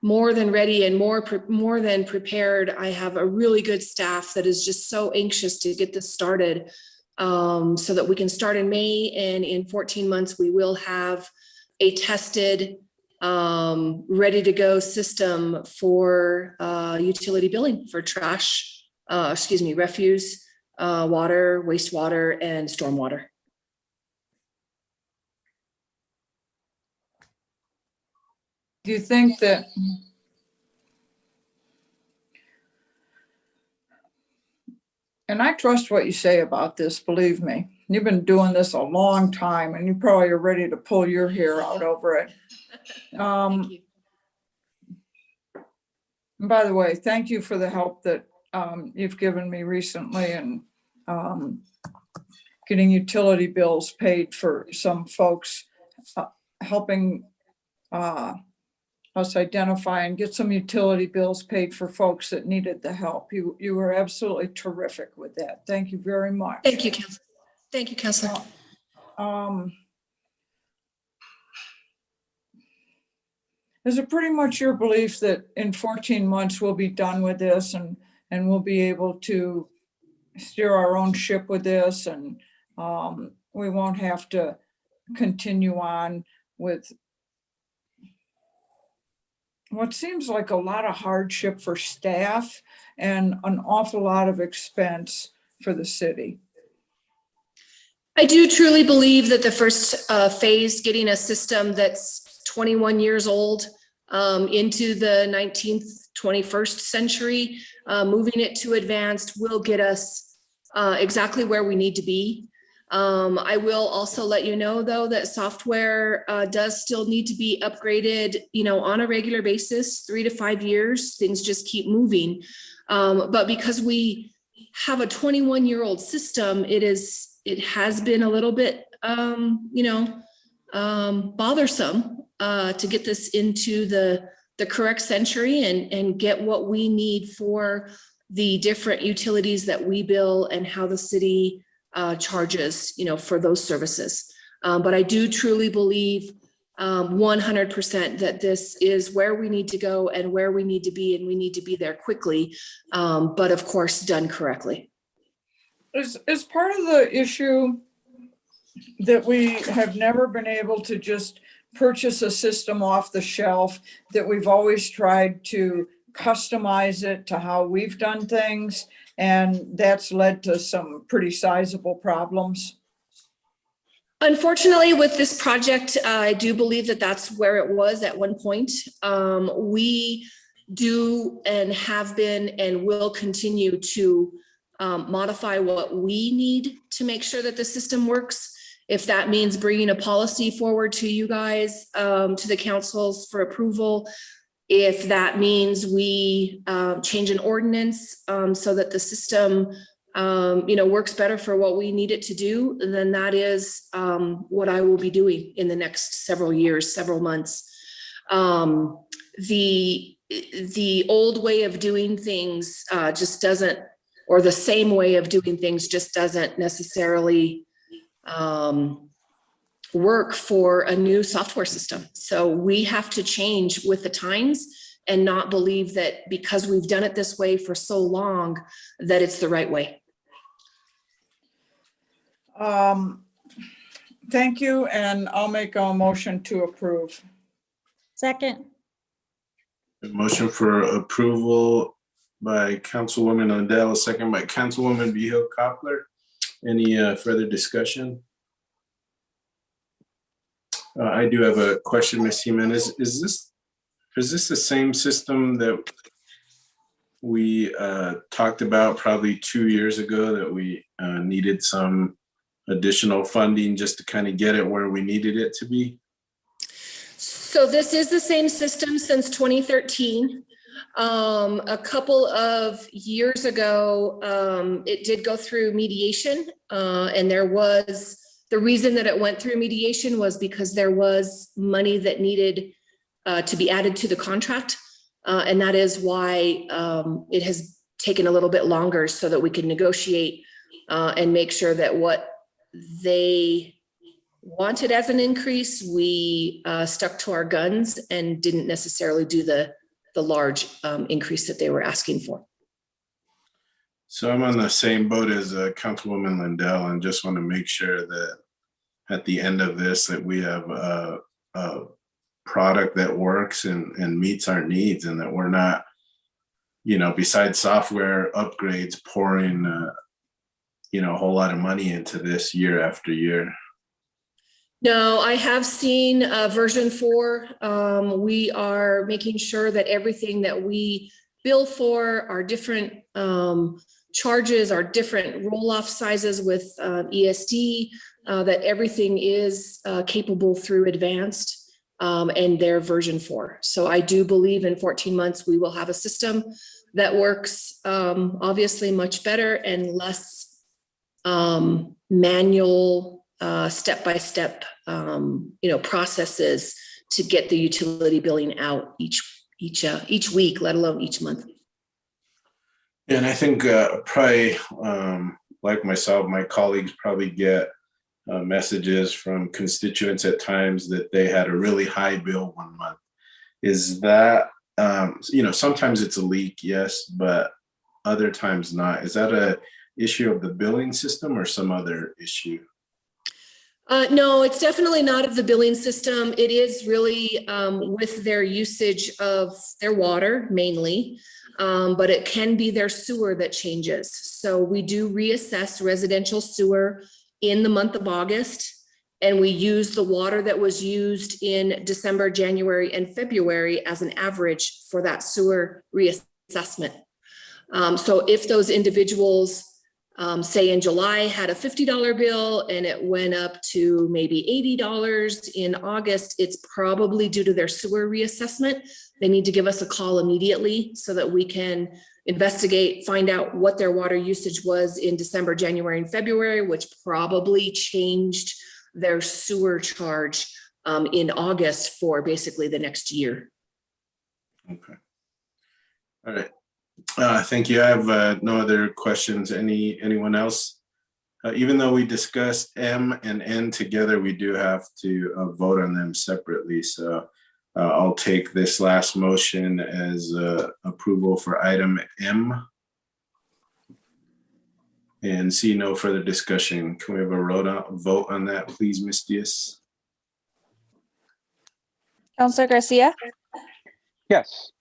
more than ready and more than prepared. I have a really good staff that is just so anxious to get this started, so that we can start in May, and in 14 months we will have a tested, ready to go system for utility billing for trash, refuse, water, wastewater, and stormwater. Do you think that and I trust what you say about this, believe me. You've been doing this a long time and you probably are ready to pull your hair out over it. Thank you. And by the way, thank you for the help that you've given me recently and getting utility bills paid for some folks helping us identify and get some utility bills paid for folks that needed the help. You were absolutely terrific with that. Thank you very much. Thank you, Council. Thank you, Councilor. Is it pretty much your belief that in 14 months we'll be done with this and we'll be able to steer our own ship with this, and we won't have to continue on with what seems like a lot of hardship for staff and an awful lot of expense for the city? I do truly believe that the first phase, getting a system that's 21 years old into the 19th, 21st century, moving it to advanced will get us exactly where we need to be. I will also let you know, though, that software does still need to be upgraded, on a regular basis, 3 to 5 years. Things just keep moving. But because we have a 21-year-old system, it has been a little bit, bothersome to get this into the correct century and get what we need for the different utilities that we bill and how the city charges, for those services. But I do truly believe 100% that this is where we need to go and where we need to be, and we need to be there quickly, but of course, done correctly. Is part of the issue that we have never been able to just purchase a system off the shelf, that we've always tried to customize it to how we've done things, and that's led to some pretty sizable problems? Unfortunately, with this project, I do believe that that's where it was at one point. We do and have been and will continue to modify what we need to make sure that the system works. If that means bringing a policy forward to you guys, to the councils for approval, if that means we change an ordinance so that the system works better for what we need it to do, then that is what I will be doing in the next several years, several months. The old way of doing things just doesn't, or the same way of doing things just doesn't necessarily work for a new software system. So we have to change with the times and not believe that because we've done it this way for so long, that it's the right way. Thank you, and I'll make a motion to approve. Second. A motion for approval by Councilwoman Lindell, a second by Councilwoman Vihel Coppler. Any further discussion? I do have a question, Ms. Jimenez. Is this the same system that we talked about probably 2 years ago, that we needed some additional funding just to kind of get it where we needed it to be? So this is the same system since 2013. A couple of years ago, it did go through mediation, and the reason that it went through mediation was because there was money that needed to be added to the contract. And that is why it has taken a little bit longer, so that we can negotiate and make sure that what they wanted as an increase, we stuck to our guns and didn't necessarily do the large increase that they were asking for. So I'm on the same boat as Councilwoman Lindell, and just want to make sure that at the end of this, that we have a product that works and meets our needs, and that we're not, besides software upgrades, pouring, a whole lot of money into this year after year. No, I have seen version 4. We are making sure that everything that we bill for, our different charges, our different roll-off sizes with ESD, that everything is capable through advanced and their version 4. So I do believe in 14 months, we will have a system that works obviously much better and less manual step-by-step, processes to get the utility billing out each week, let alone each month. And I think probably like myself, my colleagues probably get messages from constituents at times that they had a really high bill one month. Is that, sometimes it's a leak, yes, but other times not. Is that a issue of the billing system or some other issue? No, it's definitely not of the billing system. It is really with their usage of their water mainly, but it can be their sewer that changes. So we do reassess residential sewer in the month of August, and we use the water that was used in December, January, and February as an average for that sewer reassessment. So if those individuals, say in July, had a $50 bill and it went up to maybe $80 in August, it's probably due to their sewer reassessment. They need to give us a call immediately so that we can investigate, find out what their water usage was in December, January, and February, which probably changed their sewer charge in August for basically the next year. Okay. All right. Thank you. I have no other questions. Anyone else? Even though we discussed M and N together, we do have to vote on them separately. So I'll take this last motion as approval for item M. And see no further discussion. Can we have a vote on that, please, Ms. Diaz? Counselor Garcia, Yes.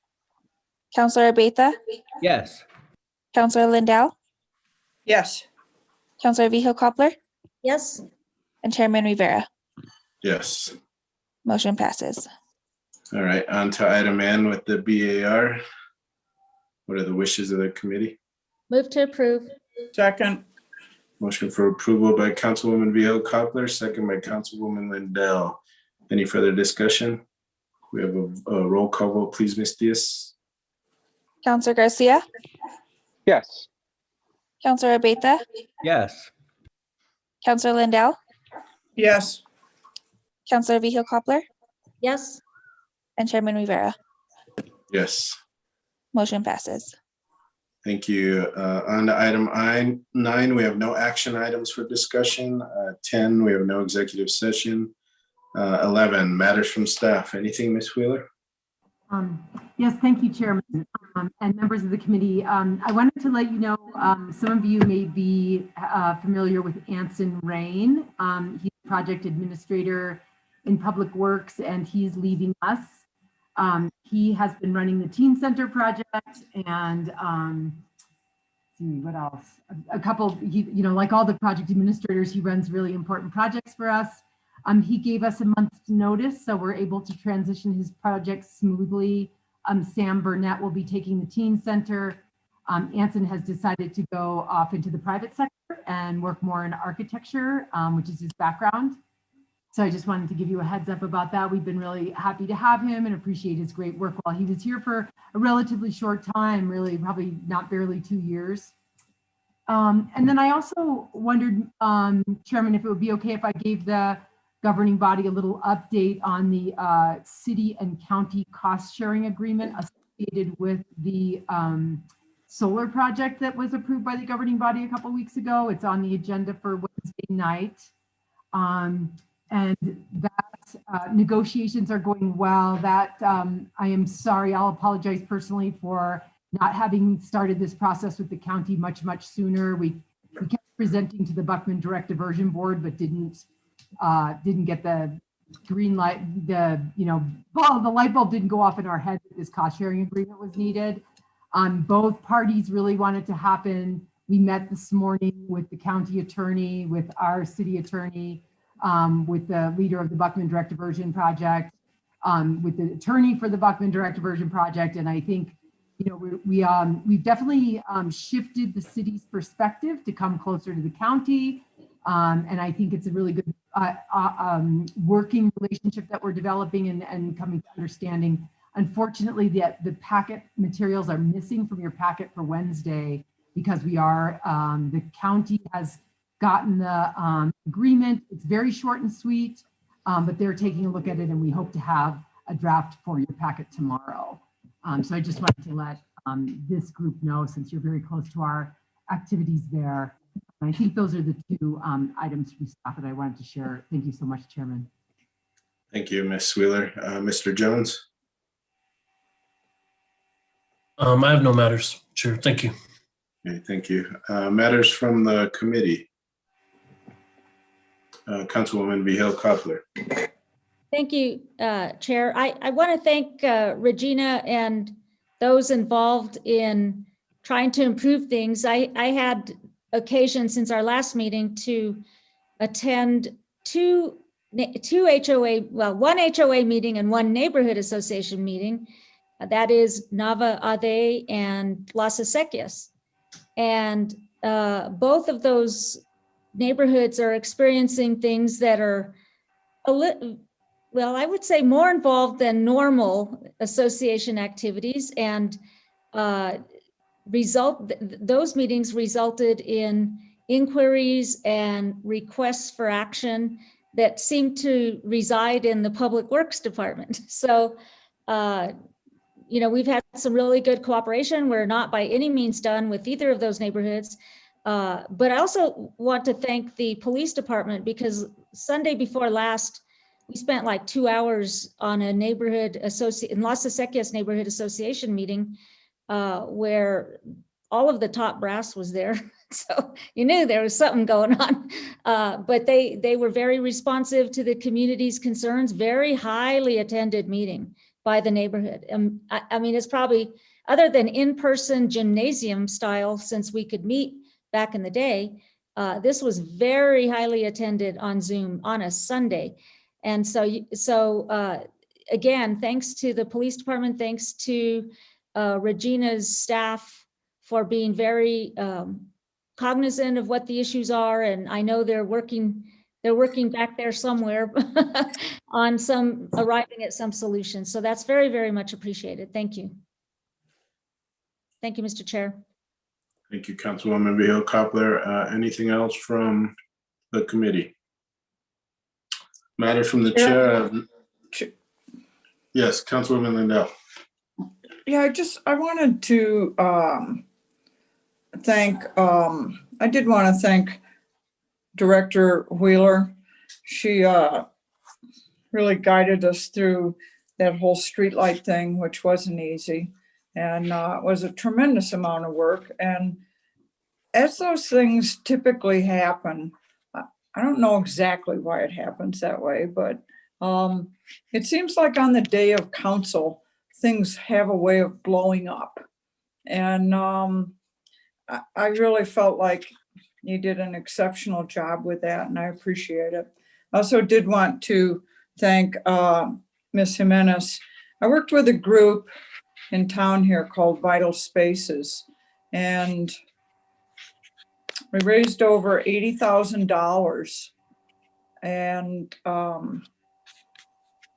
Counselor Abeyta, Yes. Counselor Lindell, Yes. Counselor Vigil-Coppler, Yes. and Chairman Rivera. Yes. Motion passes. All right, on to item N with the BAR. What are the wishes of the committee? Move to approve. Second. Motion for approval by Councilwoman Vigil-Coppler, second by Councilwoman Lindell. Any further discussion? We have a roll call vote, please, Ms. Diaz. Counselor Garcia, Yes. Counselor Abeyta, Yes. Counselor Lindell, Yes. Counselor Vigil-Coppler, Yes. and Chairman Rivera. Yes. Motion passes. Thank you. On to item I9, we have no action items for discussion. 10, we have no executive session. 11, matters from staff. Anything, Ms. Wheeler? Yes, thank you, Chairman, and members of the committee. I wanted to let you know, some of you may be familiar with Anson Rain. He's a project administrator in Public Works, and he's leaving us. He has been running the Teen Center project, and let's see what else. A couple, like all the project administrators, he runs really important projects for us. He gave us a month's notice, so we're able to transition his project smoothly. Sam Burnett will be taking the Teen Center. Anson has decided to go off into the private sector and work more in architecture, which is his background. So I just wanted to give you a heads up about that. We've been really happy to have him and appreciate his great work while he was here for a relatively short time, really probably not barely 2 years. And then I also wondered, Chairman, if it would be okay if I gave the governing body a little update on the city and county cost sharing agreement associated with the solar project that was approved by the governing body a couple weeks ago. It's on the agenda for Wednesday night. And that negotiations are going well. That I am sorry, I'll apologize personally for not having started this process with the county much sooner. We kept presenting to the Buckman Direct Diversion Board, but didn't get the green light. The light bulb didn't go off in our head that this cost sharing agreement was needed. Both parties really want it to happen. We met this morning with the county attorney, with our city attorney, with the leader of the Buckman Direct Diversion Project, with the attorney for the Buckman Direct Diversion Project, and I think we've definitely shifted the city's perspective to come closer to the county, and I think it's a really good working relationship that we're developing and coming to understanding. Unfortunately, the packet materials are missing from your packet for Wednesday because we are the county has gotten the agreement. It's very short and sweet, but they're taking a look at it, and we hope to have a draft for your packet tomorrow. So I just wanted to let this group know, since you're very close to our activities there. And I think those are the two items from staff that I wanted to share. Thank you so much, Chairman. Thank you, Ms. Wheeler. Mr. Jones? I have no matters. Sure. Thank you. Okay, thank you. Matters from the committee. Councilwoman Vihel Coppler. Thank you, Chair. I want to thank Regina and those involved in trying to improve things. I had occasion since our last meeting to attend two HOA, well, one HOA meeting and one neighborhood association meeting. That is Nava Ade and Las Acequias. And both of those neighborhoods are experiencing things that are a little, well, I would say more involved than normal association activities, and those meetings resulted in inquiries and requests for action that seem to reside in the Public Works Department. So, you know, we've had some really good cooperation. We're not by any means done with either of those neighborhoods. But I also want to thank the police department, because Sunday before last, we spent like 2 hours on a neighborhood in Las Acequias neighborhood association meeting, where all of the top brass was there. So you knew there was something going on, but they were very responsive to the community's concerns. Very highly attended meeting by the neighborhood. I mean, it's probably, other than in-person gymnasium style, since we could meet back in the day, this was very highly attended on Zoom on a Sunday. And so again, thanks to the police department, thanks to Regina's staff for being very cognizant of what the issues are. And I know they're working back there somewhere on arriving at some solutions. So that's very, very much appreciated. Thank you. Thank you, Mr. Chair. Thank you, Councilwoman Vihel Coppler. Anything else from the committee? Matters from the chair. Yes, Councilwoman Lindell. Yeah, I wanted to I did want to thank Director Wheeler. She really guided us through that whole streetlight thing, which wasn't easy, and it was a tremendous amount of work. And as those things typically happen, I don't know exactly why it happens that way, but it seems like on the day of council, things have a way of blowing up. And I really felt like you did an exceptional job with that, and I appreciate it. I also did want to thank Ms. Jimenez. I worked with a group in town here called Vital Spaces, and we raised over $80,000 and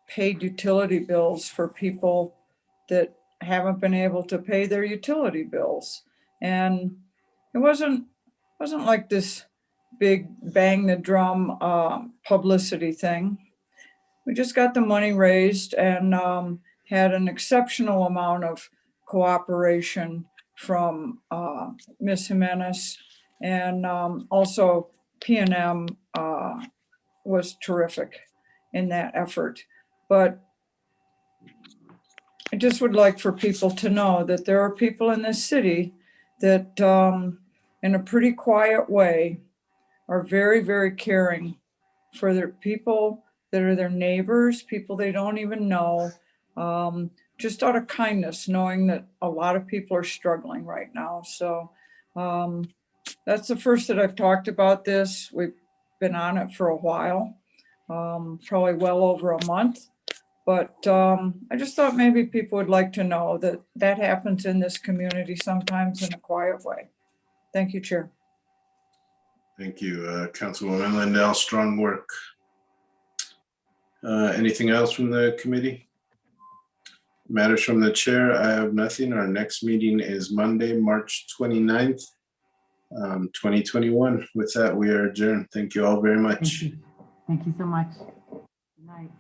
paid utility bills for people that haven't been able to pay their utility bills. And it wasn't like this big bang the drum publicity thing. We just got the money raised and had an exceptional amount of cooperation from Ms. Jimenez, and also P&M was terrific in that effort. But I just would like for people to know that there are people in this city that in a pretty quiet way are very, very caring for their people that are their neighbors, people they don't even know, just out of kindness, knowing that a lot of people are struggling right now. So that's the first that I've talked about this. We've been on it for a while, probably well over a month. But I just thought maybe people would like to know that that happens in this community sometimes in a quiet way. Thank you, Chair. Thank you, Councilwoman Lindell. Strong work. Anything else from the committee? Matters from the chair, I have nothing. Our next meeting is Monday, March 29th 2021. With that, we are adjourned. Thank you all very much. Thank you so much. Good night.